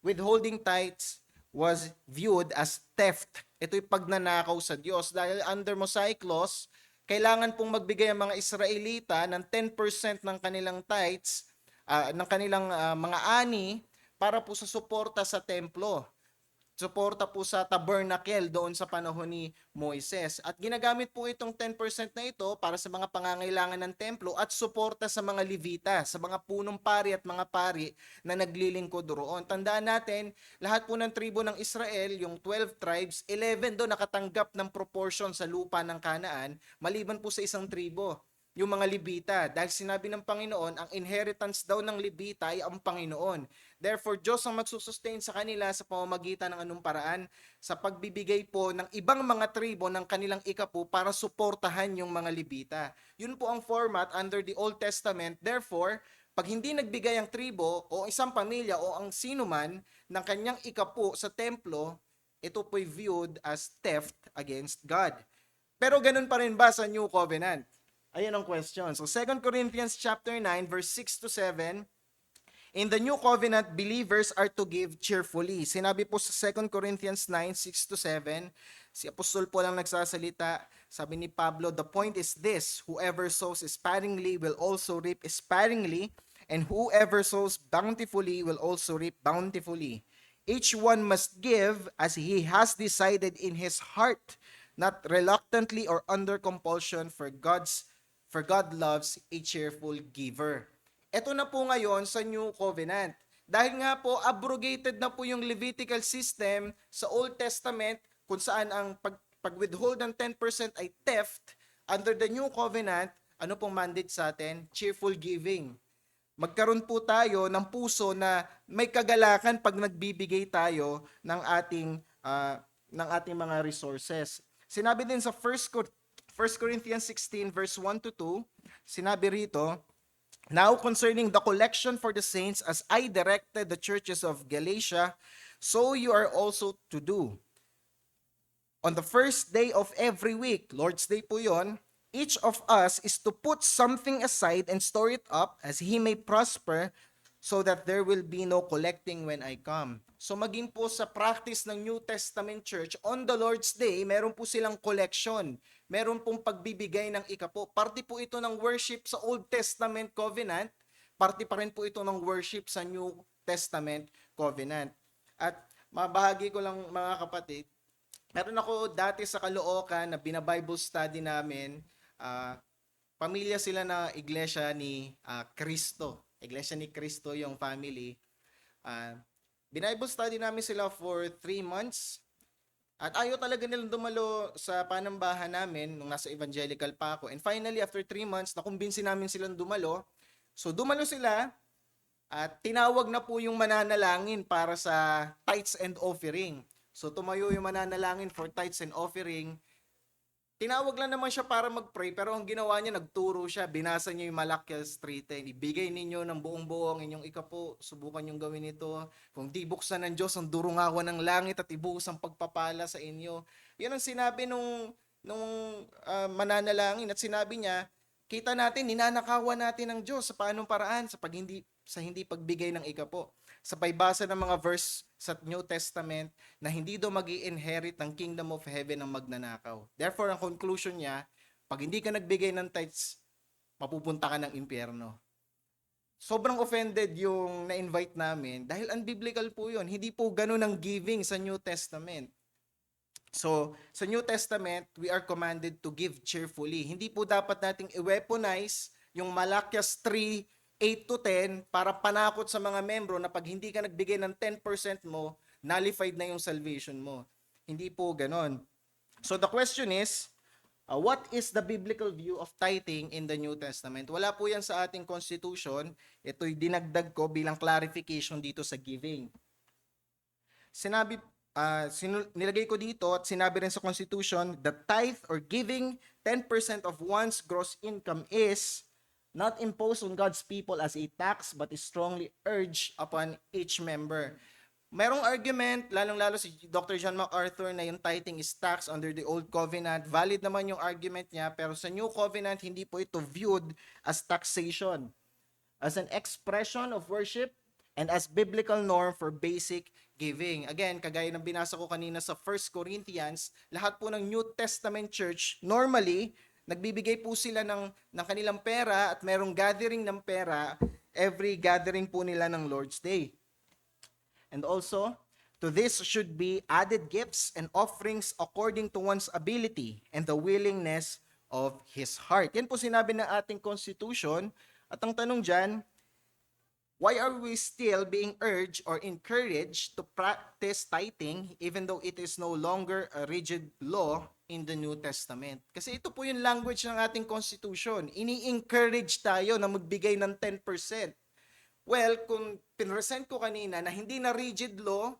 withholding tithes was viewed as theft. Ito'y pagnanakaw sa Diyos. Dahil under Mosaic laws, kailangan pong magbigay ang mga Israelita ng 10% ng kanilang tithes, ng kanilang mga ani, para po sa suporta sa templo. Suporta po sa tabernacle doon sa panahon ni Moises. At ginagamit po itong 10% na ito para sa mga pangangailangan ng templo at suporta sa mga Levita, sa mga punong pari at mga pari na naglilingkod roon. Tandaan natin, lahat po ng tribo ng Israel, yung 12 tribes, 11 doon nakatanggap ng proportion sa lupa ng Kanaan, maliban po sa isang tribo, yung mga Levita. Dahil sinabi ng Panginoon, ang inheritance daw ng Levita ay ang Panginoon. Therefore, Diyos ang magsusustain sa kanila sa pamamagitan ng anong paraan, sa pagbibigay po ng ibang mga tribo ng kanilang ikapu para suportahan yung mga Levita. Yun po ang format under the Old Testament. Therefore, pag hindi nagbigay ang tribo o isang pamilya o ang sinuman ng kanyang ikapu sa templo, ito po'y viewed as theft against God. Pero ganun pa rin ba sa New Covenant? Ayan ang question. So 2 Corinthians chapter 9 verse 6 to 7, in the New Covenant, believers are to give cheerfully. Sinabi po sa 2 Corinthians 9, 6 to 7, si Apostol po lang nagsasalita, sabi ni Pablo, the point is this, whoever sows sparingly will also reap sparingly, and whoever sows bountifully will also reap bountifully. Each one must give as he has decided in his heart, not reluctantly or under compulsion, for God loves a cheerful giver. Ito na po ngayon sa New Covenant. Dahil nga po, abrogated na po yung Levitical system sa Old Testament kung saan ang pag-withhold ng 10% ay theft. Under the New Covenant, ano pong mandate sa atin? Cheerful giving. Magkaroon po tayo ng puso na may kagalakan pag nagbibigay tayo ng ating mga resources. Sinabi din sa 1 Corinthians 16 verse 1 to 2, sinabi rito, now concerning the collection for the saints, as I directed the churches of Galatia, so you are also to do. On the first day of every week, Lord's Day po yon, each of us is to put something aside and store it up as he may prosper, so that there will be no collecting when I come. So maging po sa practice ng New Testament Church, on the Lord's Day, meron po silang collection. Meron pong pagbibigay ng ikapo. Parte po ito ng worship sa Old Testament Covenant. Parte pa rin po ito ng worship sa New Testament Covenant. At mabahagi ko lang mga kapatid, meron ako dati sa Caloocan na bina-Bible study namin. Pamilya sila na iglesia ni Cristo. Iglesia ni Cristo yung family. Bina-Bible study namin sila for 3 months. At ayaw talaga nilang dumalo sa panambahan namin nung nasa evangelical pa ako. And finally, after 3 months, nakumbinsi namin silang dumalo. So dumalo sila at tinawag na po yung mananalangin para sa tithes and offering. So tumayo yung mananalangin for tithes and offering. Tinawag lang naman siya para mag-pray, pero ang ginawa niya, nagturo siya, binasa niya yung Malakias 3:10, ibigay ninyo ng buong-buo ang inyong ikapo, subukan niyong gawin ito. Kung di buksan ng Diyos ang durungawan ng langit at ibuhos ang pagpapala sa inyo. Yan ang sinabi nung mananalangin, at sinabi niya, kita natin, ninanakawan natin ng Diyos sa paanong paraan, sa hindi pagbigay ng ikapo. Sa pagbasa ng mga verse sa New Testament na hindi daw mag-i-inherit ng kingdom of heaven ang magnanakaw. Therefore, ang conclusion niya, pag hindi ka nagbigay ng tithes, mapupunta ka ng impyerno. Sobrang offended yung na-invite namin dahil unbiblical po yun. Hindi po ganun ang giving sa New Testament. So, sa New Testament, we are commanded to give cheerfully. Hindi po dapat nating i-weaponize yung Malakias 3 8 to 10 para panakot sa mga membro na pag hindi ka nagbigay ng 10% mo, nullified na yung salvation mo. Hindi po ganon. So the question is, what is the biblical view of tithing in the New Testament? Wala po yan sa ating constitution. Ito'y dinagdag ko bilang clarification dito sa giving. Nilagay ko dito at sinabi rin sa constitution, the tithe or giving 10% of one's gross income is not imposed on God's people as a tax but is strongly urged upon each member. Merong argument, lalong-lalo si Dr. John MacArthur, na yung tithing is tax under the Old Covenant. Valid naman yung argument niya, pero sa New Covenant, hindi po ito viewed as taxation, as an expression of worship, and as biblical norm for basic giving. Again, kagaya ng binasa ko kanina sa 1 Corinthians, lahat po ng New Testament church, normally, nagbibigay po sila ng kanilang pera at merong gathering ng pera every gathering po nila ng Lord's Day. And also, to this should be added gifts and offerings according to one's ability and the willingness of his heart. Yan po sinabi ng ating constitution. At ang tanong dyan, why are we still being urged or encouraged to practice tithing even though it is no longer a rigid law in the New Testament? Kasi ito po yung language ng ating constitution. Ini-encourage tayo na magbigay ng 10%. Well, kung pinresent ko kanina na hindi na rigid law,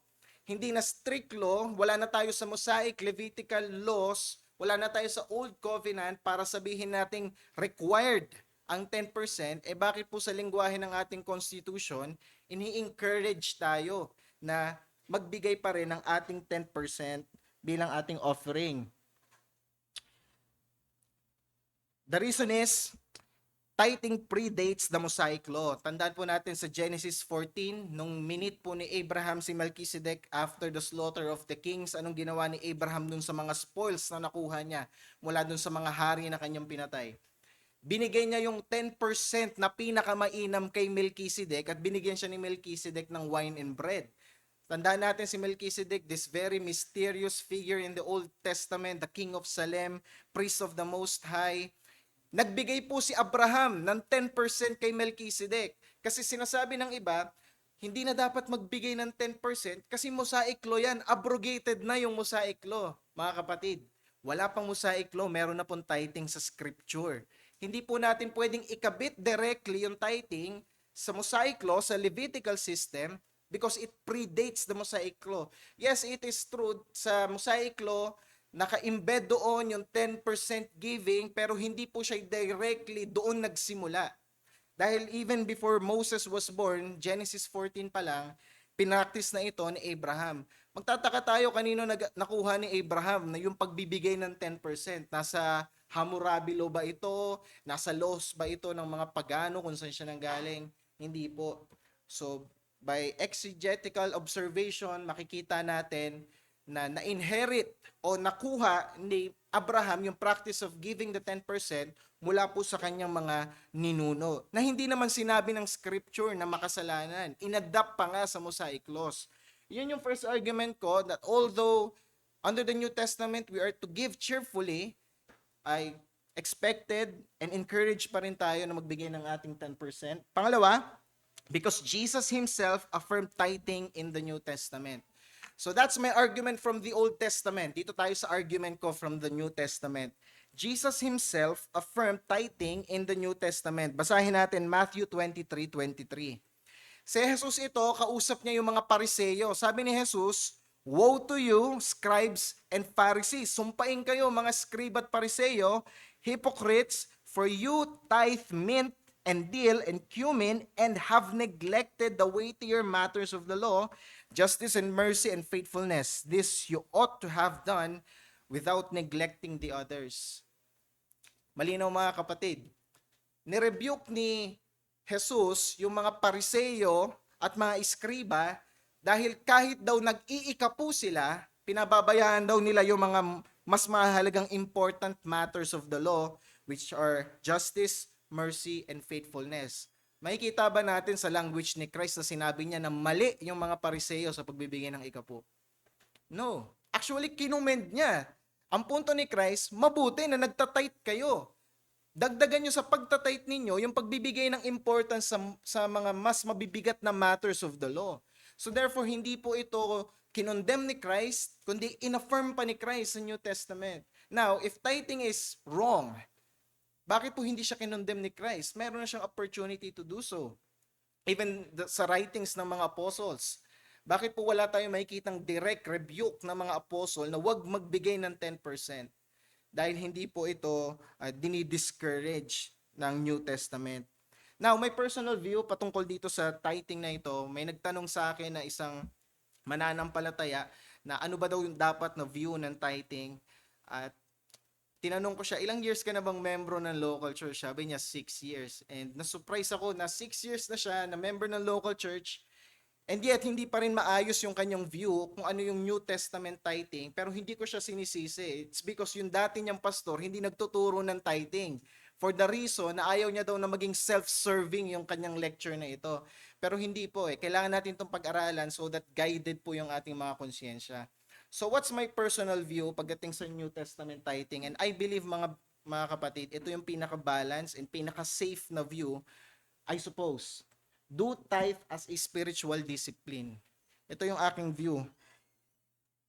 hindi na strict law, wala na tayo sa Mosaic, Levitical laws, wala na tayo sa Old Covenant para sabihin nating required ang 10%, bakit po sa lingwahe ng ating Constitution, ini-encourage tayo na magbigay pa rin ng ating 10% bilang ating offering? The reason is, tithing predates the Mosaic Law. Tandaan po natin sa Genesis 14, nung minute po ni Abraham si Melchizedek after the slaughter of the kings, anong ginawa ni Abraham dun sa mga spoils na nakuha niya mula dun sa mga hari na kanyang pinatay? Binigay niya yung 10% na pinakamainam kay Melchizedek at binigyan siya ni Melchizedek ng wine and bread. Tandaan natin si Melchizedek, this very mysterious figure in the Old Testament, the King of Salem, priest of the Most High. Nagbigay po si Abraham ng 10% kay Melchizedek. Kasi sinasabi ng iba, hindi na dapat magbigay ng 10% kasi Mosaic Law yan. Abrogated na yung Mosaic Law, mga kapatid. Wala pang Mosaic Law, meron na pong tithing sa Scripture. Hindi po natin pwedeng ikabit directly yung tithing sa Mosaic Law, sa Levitical system, because it predates the Mosaic Law. Yes, it is true, sa Mosaic Law, naka-embed doon yung 10% giving, pero hindi po siya directly doon nagsimula. Dahil even before Moses was born, Genesis 14 pa lang, pinractice na ito ni Abraham. Magtataka tayo kanino nakuha ni Abraham na yung pagbibigay ng 10%. Nasa Hammurabi law ba ito? Nasa laws ba ito ng mga pagano kung saan siya nanggaling? Hindi po. So, by exegetical observation, makikita natin na na-inherit o nakuha ni Abraham yung practice of giving the 10% mula po sa kanyang mga ninuno. Na hindi naman sinabi ng scripture na makasalanan. Inadapt pa nga sa Mosaic laws. Yun yung first argument ko, that although under the New Testament we are to give cheerfully, ay expected and encouraged pa rin tayo na magbigay ng ating 10%. Pangalawa, because Jesus himself affirmed tithing in the New Testament. So that's my argument from the Old Testament. Dito tayo sa argument ko from the New Testament. Jesus himself affirmed tithing in the New Testament. Basahin natin Matthew 23:23. Si Jesus ito, kausap niya yung mga Pariseyo. Sabi ni Jesus, "Woe to you, scribes and Pharisees! Sumpain kayo mga scribe at Pariseyo, hypocrites, for you tithe mint and dill and cumin and have neglected the weightier matters of the law, justice and mercy and faithfulness. This you ought to have done without neglecting the others." Malinaw mga kapatid. Nirebuke ni Jesus yung mga Pariseyo at mga iskriba dahil kahit daw nag-iika po sila, pinababayaan daw nila yung mga mas mahalagang important matters of the law, which are justice, mercy, and faithfulness. Makikita ba natin sa language ni Christ na sinabi niya na mali yung mga Pariseyo sa pagbibigay ng ikapo? No. Actually, kinumend niya. Ang punto ni Christ, mabuti na nagtatite kayo. dagdagan nyo sa pagtatite ninyo yung pagbibigay ng importance sa mga mas mabibigat na matters of the law. So therefore, hindi po ito kinondemn ni Christ, kundi inaffirm pa ni Christ sa New Testament. Now, if tithing is wrong, bakit po hindi siya kinondemn ni Christ? Meron na siyang opportunity to do so. Even sa writings ng mga apostles, bakit po wala tayong makikitang direct rebuke ng mga apostol na huwag magbigay ng 10%? Dahil hindi po ito dinidiscourage ng New Testament. Now, my personal view patungkol dito sa tithing na ito, may nagtanong sa akin na isang mananampalataya na ano ba daw yung dapat na view ng tithing. At tinanong ko siya, ilang years ka na bang membro ng local church? Sabi niya, 6 years. And na-surprise ako na 6 years na siya na member ng local church. And yet, hindi pa rin maayos yung kanyang view kung ano yung New Testament tithing, pero hindi ko siya sinisisi. It's because yung dati niyang pastor hindi nagtuturo ng tithing. For the reason na ayaw niya daw na maging self-serving yung kanyang lecture na ito. Pero hindi po eh. Kailangan natin itong pag-aralan so that guided po yung ating mga konsyensya. So what's my personal view pagdating sa New Testament tithing? And I believe mga kapatid, ito yung pinaka-balance and pinaka-safe na view, I suppose. Do tithe as a spiritual discipline. Ito yung aking view.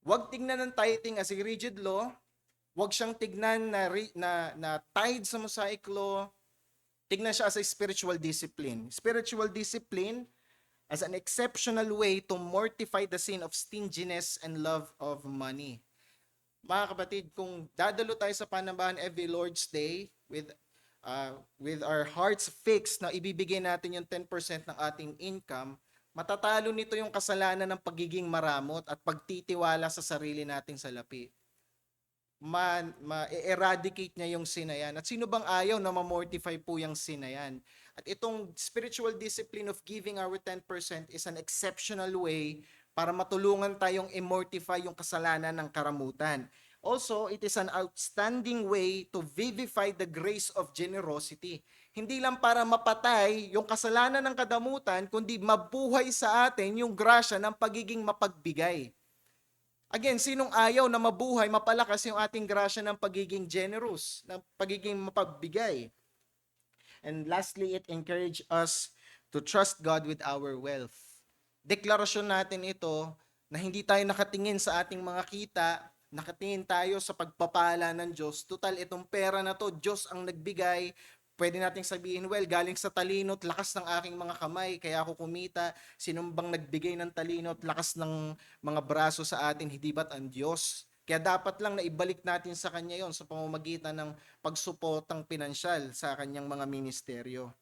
Huwag tignan ng tithing as a rigid law. Huwag siyang tignan na tithe sa Mosaic law. Tignan siya as a spiritual discipline. Spiritual discipline as an exceptional way to mortify the sin of stinginess and love of money. Mga kapatid, kung dadalo tayo sa Panambahan every Lord's Day with our hearts fixed na ibibigay natin yung 10% ng ating income, matatalo nito yung kasalanan ng pagiging maramot at pagtitiwala sa sarili nating salapi. Ma-eradicate niya yung sin na yan. At sino bang ayaw na ma-mortify po yung sin na yan? At itong spiritual discipline of giving our 10% is an exceptional way para matulungan tayong immortify yung kasalanan ng karamutan. Also, it is an outstanding way to vivify the grace of generosity. Hindi lang para mapatay yung kasalanan ng kadamutan, kundi mabuhay sa atin yung grasya ng pagiging mapagbigay. Again, sinong ayaw na mabuhay, mapalakas yung ating grasya ng pagiging generous, ng pagiging mapagbigay. And lastly, it encourages us to trust God with our wealth. Deklarasyon natin ito na hindi tayo nakatingin sa ating mga kita, nakatingin tayo sa pagpapala ng Diyos. Total, itong pera na to, Diyos ang nagbigay. Pwede nating sabihin, well, galing sa talino at lakas ng aking mga kamay, kaya ako kumita. Sinong bang nagbigay ng talino at lakas ng mga braso sa atin, hindi ba't ang Diyos? Kaya dapat lang na ibalik natin sa Kanya yon sa pamamagitan ng pagsuportang pinansyal sa Kanyang mga ministeryo.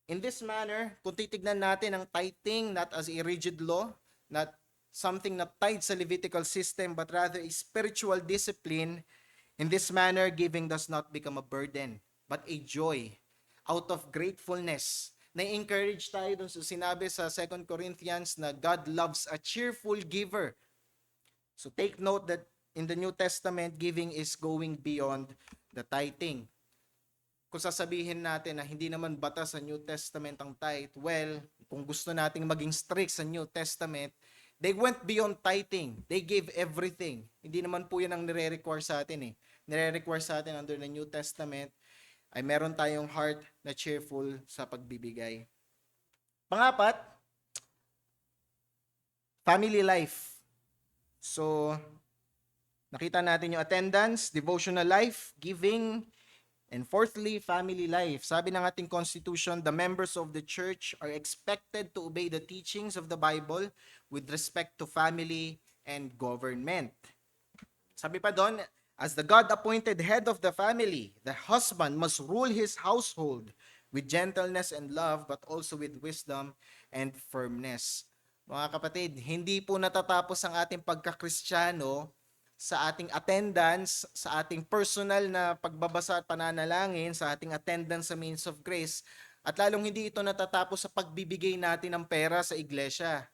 In this manner, kung titignan natin ang tithing not as a rigid law, not something not tied sa Levitical system, but rather a spiritual discipline, in this manner, giving does not become a burden, but a joy out of gratefulness. Na-encourage tayo dun sa sinabi sa 2 Corinthians na God loves a cheerful giver. So take note that in the New Testament, giving is going beyond the tithing. Kung sasabihin natin na hindi naman batas sa New Testament ang tithe, well, kung gusto nating maging strict sa New Testament, they went beyond tithing. They gave everything. Hindi naman po yan ang nire-require sa atin eh. Nire-require sa atin under the New Testament ay meron tayong heart na cheerful sa pagbibigay. Pangapat, family life. So, nakita natin yung attendance, devotional life, giving, and fourthly, family life. Sabi ng ating Constitution, the members of the church are expected to obey the teachings of the Bible with respect to family and government. Sabi pa doon, as the God-appointed head of the family, the husband must rule his household with gentleness and love, but also with wisdom and firmness. Mga kapatid, hindi po natatapos ang ating pagkakristyano sa ating attendance, sa ating personal na pagbabasa at pananalangin, sa ating attendance sa means of grace, at lalong hindi ito natatapos sa pagbibigay natin ng pera sa iglesia.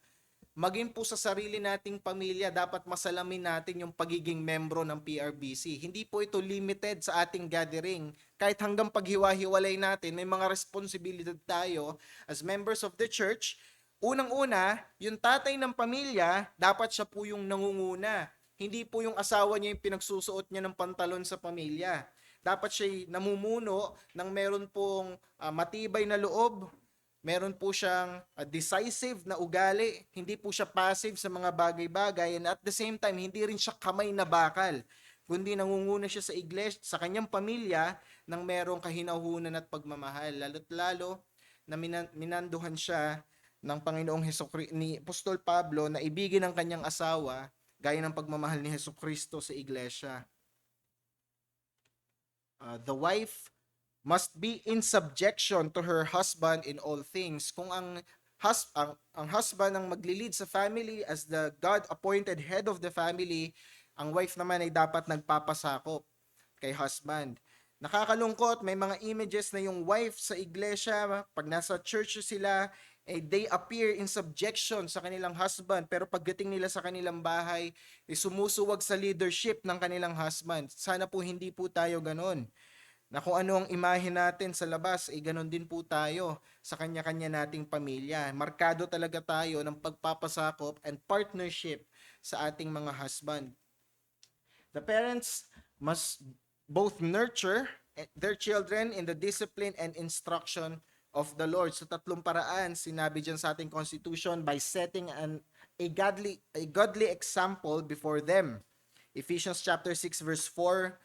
Maging po sa sarili nating pamilya, dapat masalamin natin yung pagiging membro ng PRBC. Hindi po ito limited sa ating gathering. Kahit hanggang paghiwa-hiwalay natin, may mga responsibilidad tayo as members of the church. Unang-una, yung tatay ng pamilya, dapat siya po yung nangunguna. Hindi po yung asawa niya yung pinagsusuot niya ng pantalon sa pamilya. dapat siya'y namumuno ng meron pong matibay na loob, meron po siyang decisive na ugali, hindi po siya passive sa mga bagay-bagay, and at the same time, hindi rin siya kamay na bakal, kundi nangunguna siya sa iglesia, sa kanyang pamilya, ng merong kahinahunan at pagmamahal. Lalo't lalo na minanduhan siya ng Panginoong ni Apostol Pablo na ibigin ang kanyang asawa gaya ng pagmamahal ni Hesukristo sa iglesia. The wife must be in subjection to her husband in all things. Kung ang husband ang maglilid sa family as the God-appointed head of the family, ang wife naman ay dapat nagpapasakop kay husband. Nakakalungkot, may mga images na yung wife sa iglesia, pag nasa church sila, they appear in subjection sa kanilang husband, pero pagdating nila sa kanilang bahay, sumusuwag sa leadership ng kanilang husband. Sana po hindi po tayo ganon. Na kung ano ang imahe natin sa labas, ganon din po tayo sa kanya-kanya nating pamilya. Markado talaga tayo ng pagpapasakop and partnership sa ating mga husband. The parents must both nurture their children in the discipline and instruction of the Lord. So tatlong paraan sinabi diyan sa ating constitution by setting a godly example before them. Ephesians chapter 6 verse 4,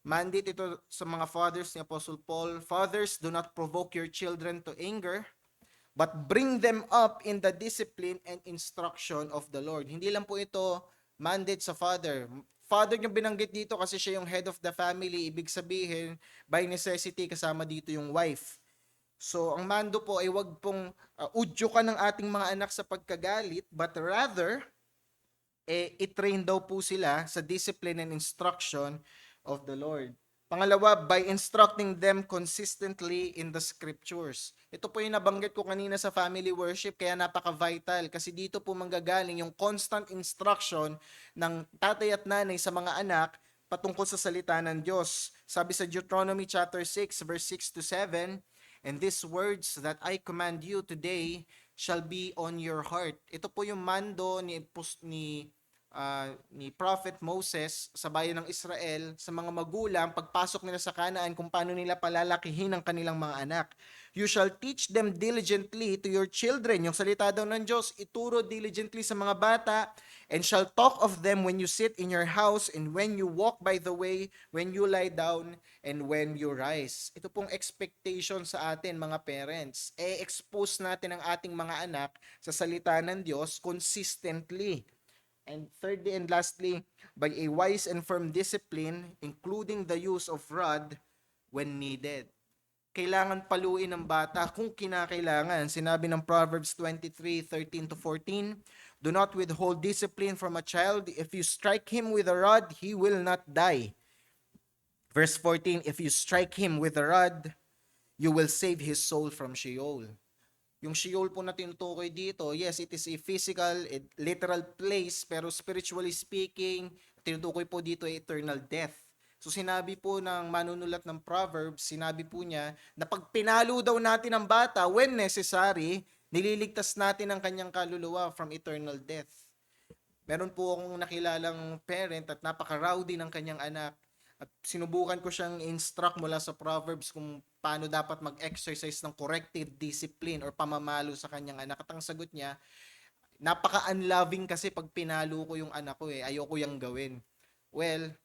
mandate ito sa mga fathers ni Apostle Paul, "Fathers, do not provoke your children to anger, but bring them up in the discipline and instruction of the Lord." Hindi lang po ito mandate sa father. Father yung binanggit dito kasi siya yung head of the family. Ibig sabihin, by necessity, kasama dito yung wife. So, ang mando po ay wag pong udyukan ng ating mga anak sa pagkagalit, but rather, i-train daw po sila sa discipline and instruction of the Lord. Pangalawa, by instructing them consistently in the scriptures. Ito po yung nabanggit ko kanina sa family worship, kaya napaka-vital kasi dito po manggagaling yung constant instruction ng tatay at nanay sa mga anak patungkol sa salita ng Diyos. Sabi sa Deuteronomy chapter 6 verse 6 to 7, "And these words that I command you today shall be on your heart." Ito po yung mando ni Prophet Moses sa bayan ng Israel sa mga magulang pagpasok nila sa Canaan kung paano nila palalakihin ang kanilang mga anak. "You shall teach them diligently to your children." Yung salita daw ng Diyos, ituro diligently sa mga bata, "and shall talk of them when you sit in your house and when you walk by the way, when you lie down and when you rise." Ito pong expectation sa atin mga parents. Expose natin ang ating mga anak sa salita ng Diyos consistently. And thirdly and lastly, by a wise and firm discipline, including the use of rod when needed. Kailangan paluin ng bata kung kinakailangan. Sinabi ng Proverbs 23:13 to 14, "Do not withhold discipline from a child. If you strike him with a rod, he will not die." Verse 14, "If you strike him with a rod, you will save his soul from Sheol." Yung Sheol po na tinutukoy dito, yes, it is a physical, literal place, pero spiritually speaking, tinutukoy po dito ay eternal death. So sinabi po ng manunulat ng Proverbs, sinabi po niya na pag pinalo daw natin ang bata, when necessary, nililigtas natin ang kanyang kaluluwa from eternal death. Meron po akong nakilalang parent at napaka-rowdy ng kanyang anak. At sinubukan ko siyang instruct mula sa Proverbs kung paano dapat mag-exercise ng corrective discipline or pamamalo sa kanyang anak. At ang sagot niya, napaka-unloving kasi pag pinalo ko yung anak ko ayoko yung gawin. Well,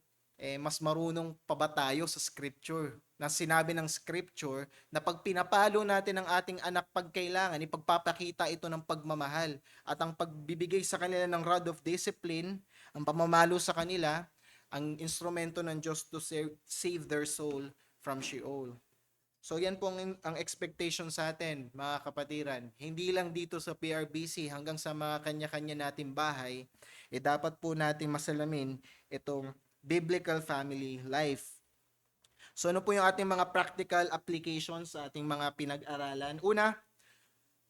mas marunong pa ba tayo sa scripture? Na sinabi ng scripture na pag pinapalo natin ang ating anak pag kailangan, ipagpapakita ito ng pagmamahal. At ang pagbibigay sa kanila ng rod of discipline, ang pamamalo sa kanila, ang instrumento ng Diyos to save their soul from Sheol. So yan po ang expectation sa atin, mga kapatiran. Hindi lang dito sa PRBC, hanggang sa mga kanya-kanya nating bahay, dapat po natin masalamin itong biblical family life. So ano po yung ating mga practical applications sa ating mga pinag-aralan? Una,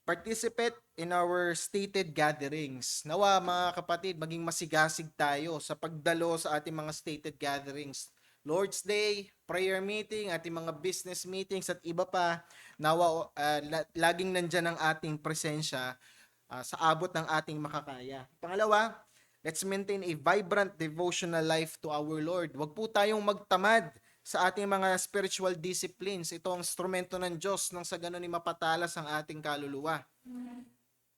participate in our stated gatherings. Nawa mga kapatid, maging masigasig tayo sa pagdalo sa ating mga stated gatherings. Lord's Day, prayer meeting, ating mga business meetings at iba pa. Nawa laging nandyan ang ating presensya sa abot ng ating makakaya. Pangalawa, let's maintain a vibrant devotional life to our Lord. Huwag po tayong magtamad sa ating mga spiritual disciplines. Ito ang instrumento ng Diyos nang sa ganun ay mapatalas ang ating kaluluwa.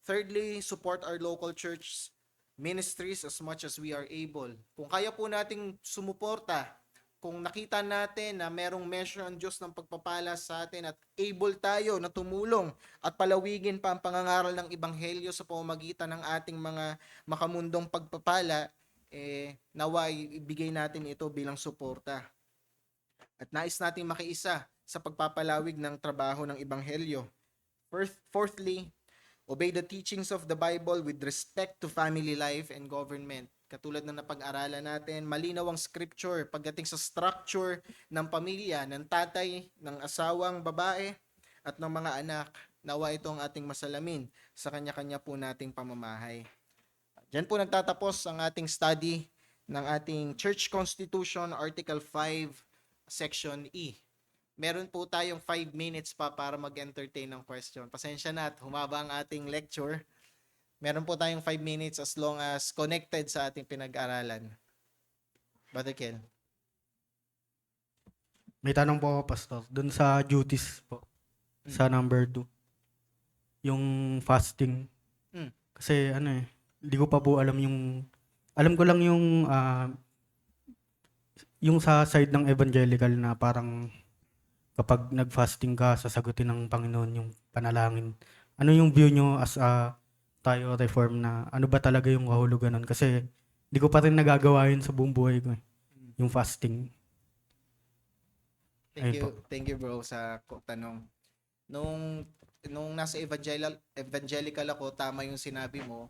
Thirdly, support our local church ministries as much as we are able. Kung kaya po nating sumuporta, kung nakita natin na merong measure ang Diyos ng pagpapala sa atin at able tayo na tumulong at palawigin pa ang pangangaral ng Ebanghelyo sa pamamagitan ng ating mga makamundong pagpapala, naway ibigay natin ito bilang suporta. At nais nating makiisa sa pagpapalawig ng trabaho ng Ebanghelyo. Fourthly, obey the teachings of the Bible with respect to family life and government. Katulad ng napag-aralan natin, malinaw ang scripture pagdating sa structure ng pamilya, ng tatay, ng asawang babae, at ng mga anak. Nawa ito ang ating masalamin sa kanya-kanya po nating pamamahay. Diyan po nagtatapos ang ating study ng ating Church Constitution, Article 5, Section E. Meron po tayong 5 minutes pa para mag-entertain ng question. Pasensya na at humaba ang ating lecture. Meron po tayong 5 minutes as long as connected sa ating pinag-aralan. Brother Ken.
May tanong po ako, Pastor. Doon sa duties po. Sa number 2. Yung fasting.
Mm.
Kasi hindi ko pa po alam yung... Alam ko lang yung sa side ng evangelical na parang kapag nag-fasting ka, sasagutin ng Panginoon yung panalangin. Ano yung view nyo as tayo reform na ano ba talaga yung kahulugan nun? Kasi hindi ko pa rin nagagawa yun sa buong buhay ko. Yung fasting.
Thank you bro sa tanong. Nung nasa evangelical ako, tama yung sinabi mo,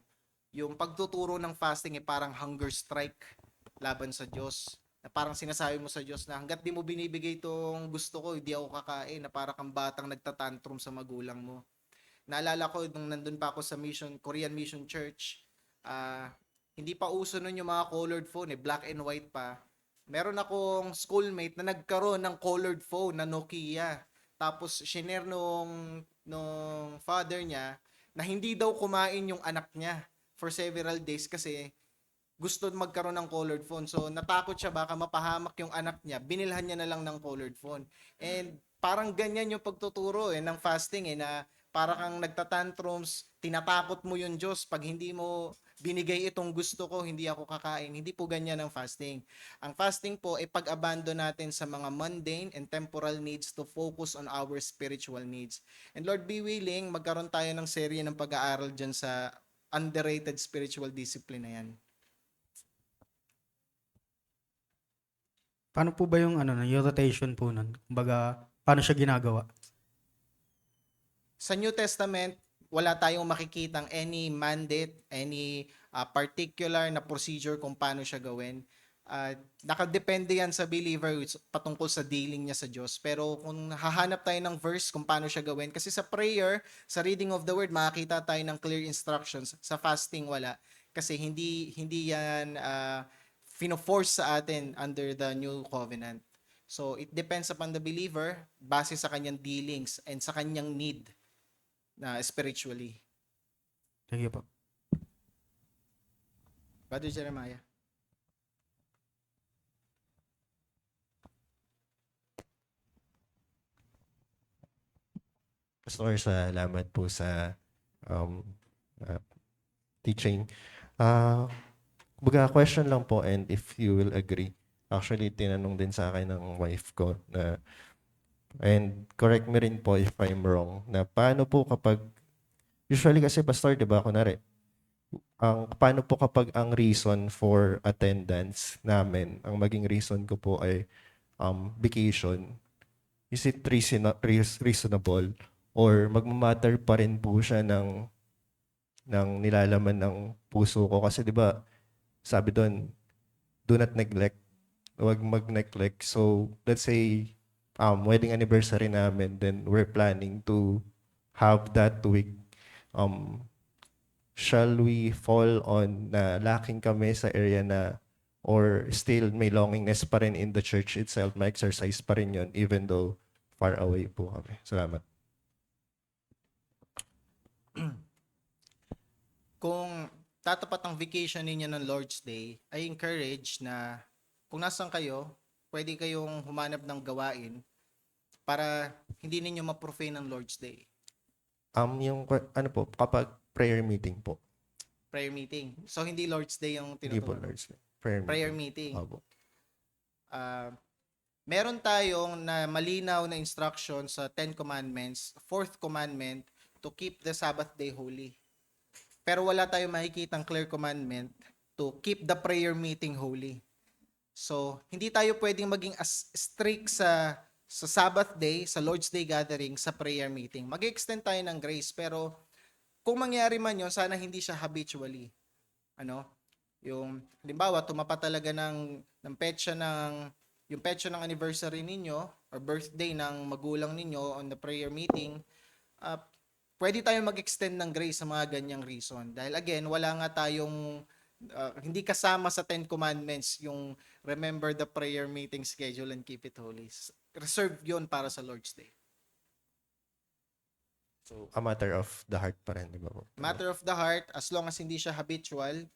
yung pagtuturo ng fasting ay parang hunger strike laban sa Diyos. Na parang sinasabi mo sa Diyos na hanggat di mo binibigay itong gusto ko, hindi ako kakain, na parang kang batang nagtatantrum sa magulang mo. Naalala ko nung nandun pa ako sa Korean Mission Church, hindi pa uso nun yung mga colored phone, black and white pa. Meron akong schoolmate na nagkaroon ng colored phone na Nokia. Tapos shinare nung father niya na hindi daw kumain yung anak niya for several days kasi gusto magkaroon ng colored phone. So, natakot siya baka mapahamak yung anak niya. Binilhan niya na lang ng colored phone. And parang ganyan yung pagtuturo ng fasting na para kang nagtatantrums, tinatakot mo yung Diyos pag hindi mo binigay itong gusto ko, hindi ako kakain. Hindi po ganyan ang fasting. Ang fasting po ay pag-abandon natin sa mga mundane and temporal needs to focus on our spiritual needs. And Lord be willing, magkaroon tayo ng serye ng pag-aaral dyan sa underrated spiritual discipline na yan.
Paano po ba yung yung rotation po nun? Kumbaga, paano siya ginagawa?
Sa New Testament, wala tayong makikitang any mandate, any particular na procedure kung paano siya gawin. Nakadepende yan sa believer patungkol sa dealing niya sa Diyos. Pero kung hahanap tayo ng verse kung paano siya gawin, kasi sa prayer, sa reading of the word, makakita tayo ng clear instructions. Sa fasting, wala. Kasi hindi yan fino-force sa atin under the new covenant. So, it depends upon the believer base sa kanyang dealings and sa kanyang need na spiritually.
Thank you po.
Brother Jeremiah.
Pastor, salamat po sa teaching. Kumbaga, question lang po and if you will agree. Actually, tinanong din sa akin ng wife ko na, and correct me rin po if I'm wrong, na paano po kapag, usually kasi pastor, di ba, kunwari, paano po kapag ang reason for attendance namin, ang maging reason ko po ay vacation, is it reasonable or magmamatter pa rin po siya ng nilalaman ng puso ko? Kasi di ba, sabi doon, do not neglect, huwag mag-neglect. So, let's say, wedding anniversary namin, then we're planning to have that week. Shall we fall on na lacking kami sa area na, or still may longingness pa rin in the church itself, may exercise pa rin yun, even though far away po kami. Salamat.
Kung tatapat ang vacation ninyo ng Lord's Day, I encourage na kung nasan kayo, pwede kayong humanap ng gawain para hindi ninyo ma-profane ang Lord's Day.
Ano po, kapag prayer meeting po.
Prayer meeting. So, hindi Lord's Day yung
Hindi po
tinutukoy.
Lord's Day. Prayer
Prayer
meeting.
meeting.
Opo.
Ah, meron tayong na malinaw na instruction sa Ten Commandments, fourth commandment, to keep the Sabbath day holy. Pero wala tayong makikitang clear commandment to keep the prayer meeting holy. So, hindi tayo pwedeng maging as strict sa Sabbath day, sa Lord's Day gathering, sa prayer meeting. Mag-extend tayo ng grace, pero kung mangyari man yun, sana hindi siya habitually. Ano? Yung, halimbawa, tumapa talaga ng petsa yung petsa ng anniversary ninyo or birthday ng magulang ninyo on the prayer meeting, pwede tayong mag-extend ng grace sa mga ganyang reason. Dahil again, wala nga tayong hindi kasama sa Ten Commandments yung remember the prayer meeting schedule and keep it holy. Reserved yun para sa Lord's Day.
So, a matter of the heart pa rin, di ba po?
Matter of the heart, as long as hindi siya habitual,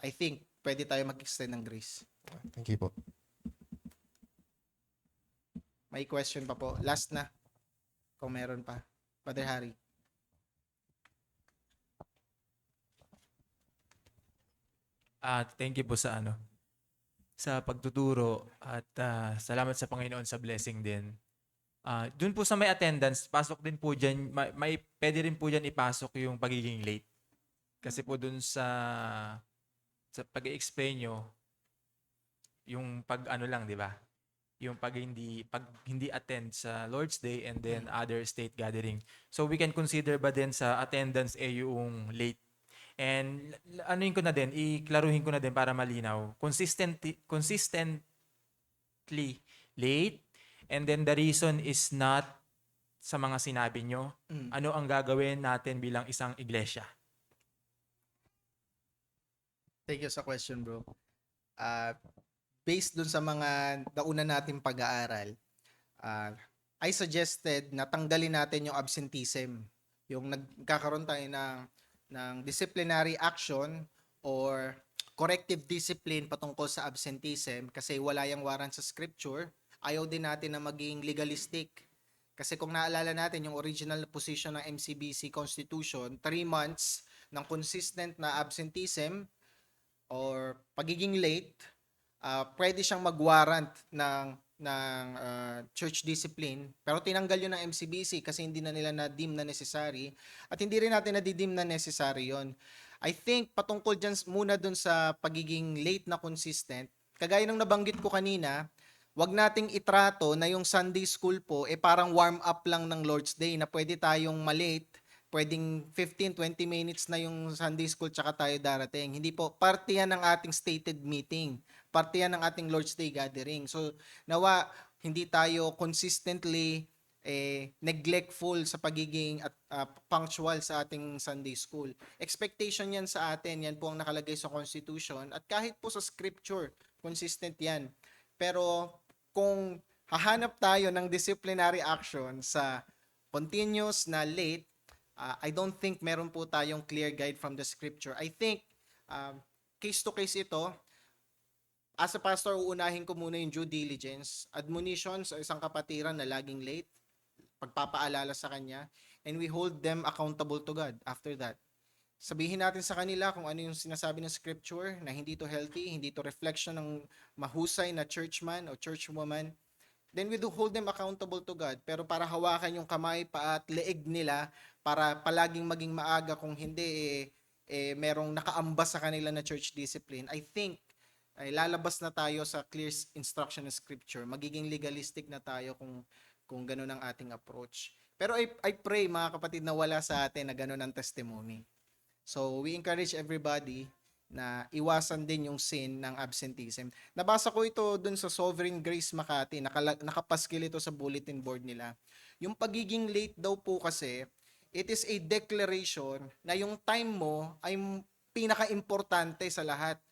I think pwede tayo mag-extend ng grace.
Thank you po.
May question pa po. Last na. Kung meron pa. Brother Harry.
Thank you po sa pagtuturo at salamat sa Panginoon sa blessing din. Dun po sa may attendance, pasok din po dyan, pwede rin po dyan ipasok yung pagiging late. Kasi po dun sa pag-i-explain nyo, yung lang, di ba? Yung pag hindi attend sa Lord's Day and then other state gathering. So we can consider ba din sa attendance yung late? And iklaruhin ko na din para malinaw. Consistently late, and then the reason is not sa mga sinabi nyo. Ano ang gagawin natin bilang isang iglesia?
Thank you sa question, bro. Based dun sa mga nauna nating pag-aaral, I suggested na tanggalin natin yung absenteeism. Yung nagkakaroon tayo ng disciplinary action or corrective discipline patungkol sa absenteeism kasi wala yung warrant sa scripture. Ayaw din natin na maging legalistic. Kasi kung naalala natin yung original position ng MCBC Constitution, 3 months ng consistent na absenteeism or pagiging late, pwede siyang mag-warrant ng church discipline, pero tinanggal yun ng MCBC kasi hindi na nila na-deem na necessary at hindi rin natin na-deem na necessary yon. I think patungkol dyan muna dun sa pagiging late na consistent, kagaya ng nabanggit ko kanina, wag nating itrato na yung Sunday school po parang warm up lang ng Lord's Day na pwede tayong malate, pwedeng 15-20 minutes na yung Sunday school tsaka tayo darating. Hindi po, parte yan ng ating stated meeting. Parte yan ng ating Lord's Day gathering. So, nawa, hindi tayo consistently neglectful sa pagiging punctual sa ating Sunday school. Expectation yan sa atin, yan po ang nakalagay sa Constitution at kahit po sa Scripture, consistent yan. Pero kung hahanap tayo ng disciplinary action sa continuous na late, I don't think meron po tayong clear guide from the Scripture. I think case to case ito. As a pastor, uunahin ko muna yung due diligence, admonition sa isang kapatiran na laging late, pagpapaalala sa kanya, and we hold them accountable to God after that. Sabihin natin sa kanila kung ano yung sinasabi ng scripture na hindi to healthy, hindi to reflection ng mahusay na churchman o churchwoman. Then we do hold them accountable to God. Pero para hawakan yung kamay, paa at leeg nila para palaging maging maaga kung hindi merong nakaambas sa kanila na church discipline, I think ay lalabas na tayo sa clear instruction ng scripture. Magiging legalistic na tayo kung gano'n ang ating approach. Pero I pray mga kapatid na wala sa atin na gano'n ang testimony. So we encourage everybody na iwasan din yung sin ng absenteeism. Nabasa ko ito dun sa Sovereign Grace Makati, nakapaskil ito sa bulletin board nila. Yung pagiging late daw po kasi, it is a declaration na yung time mo ay pinaka-importante sa lahat.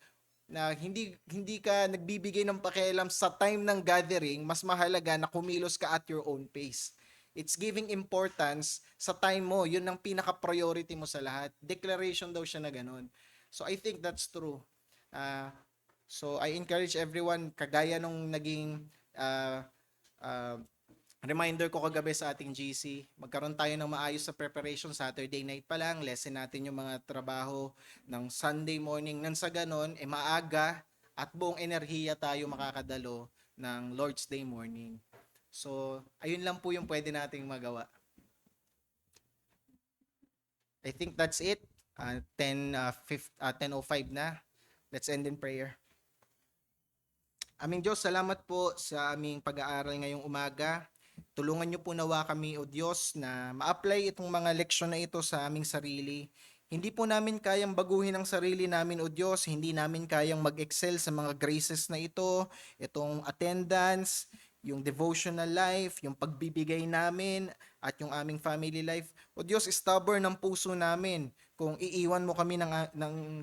Na hindi ka nagbibigay ng pakialam sa time ng gathering, mas mahalaga na kumilos ka at your own pace. It's giving importance sa time mo. Yun ang pinaka-priority mo sa lahat. Declaration daw siya na ganun. So I think that's true. So I encourage everyone, kagaya nung naging ah, ah, reminder ko kagabi sa ating GC, magkaroon tayo ng maayos sa preparation. Saturday night pa lang, lesson natin yung mga trabaho ng Sunday morning. Nang sa ganon, maaga at buong enerhiya tayo makakadalo ng Lord's Day morning. So, ayun lang po yung pwede nating magawa. I think that's it. 10:05 na. Let's end in prayer. Aming Diyos, salamat po sa aming pag-aaral ngayong umaga. Tulungan niyo po nawa kami, O Diyos, na ma-apply itong mga leksyon na ito sa aming sarili. Hindi po namin kayang baguhin ang sarili namin, O Diyos. Hindi namin kayang mag-excel sa mga graces na ito, itong attendance, yung devotional life, yung pagbibigay namin, at yung aming family life. O Diyos, stubborn ng puso namin kung iiwan mo kami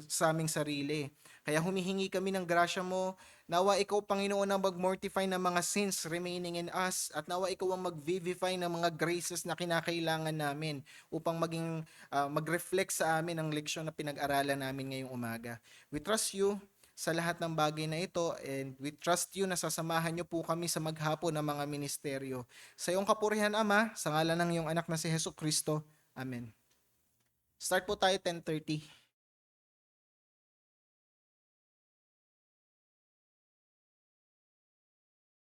sa aming sarili. Kaya humihingi kami ng grasya mo. Nawa ikaw, Panginoon, ang mag-mortify ng mga sins remaining in us, at nawa ikaw ang mag-vivify ng mga graces na kinakailangan namin upang mag-reflect sa amin ang leksyon na pinag-aralan namin ngayong umaga. We trust you sa lahat ng bagay na ito, and we trust you na sasamahan niyo po kami sa maghapon ng mga ministeryo. Sa iyong kapurihan, Ama, sa ngalan ng iyong anak na si Jesucristo. Amen. Start po tayo 10:30.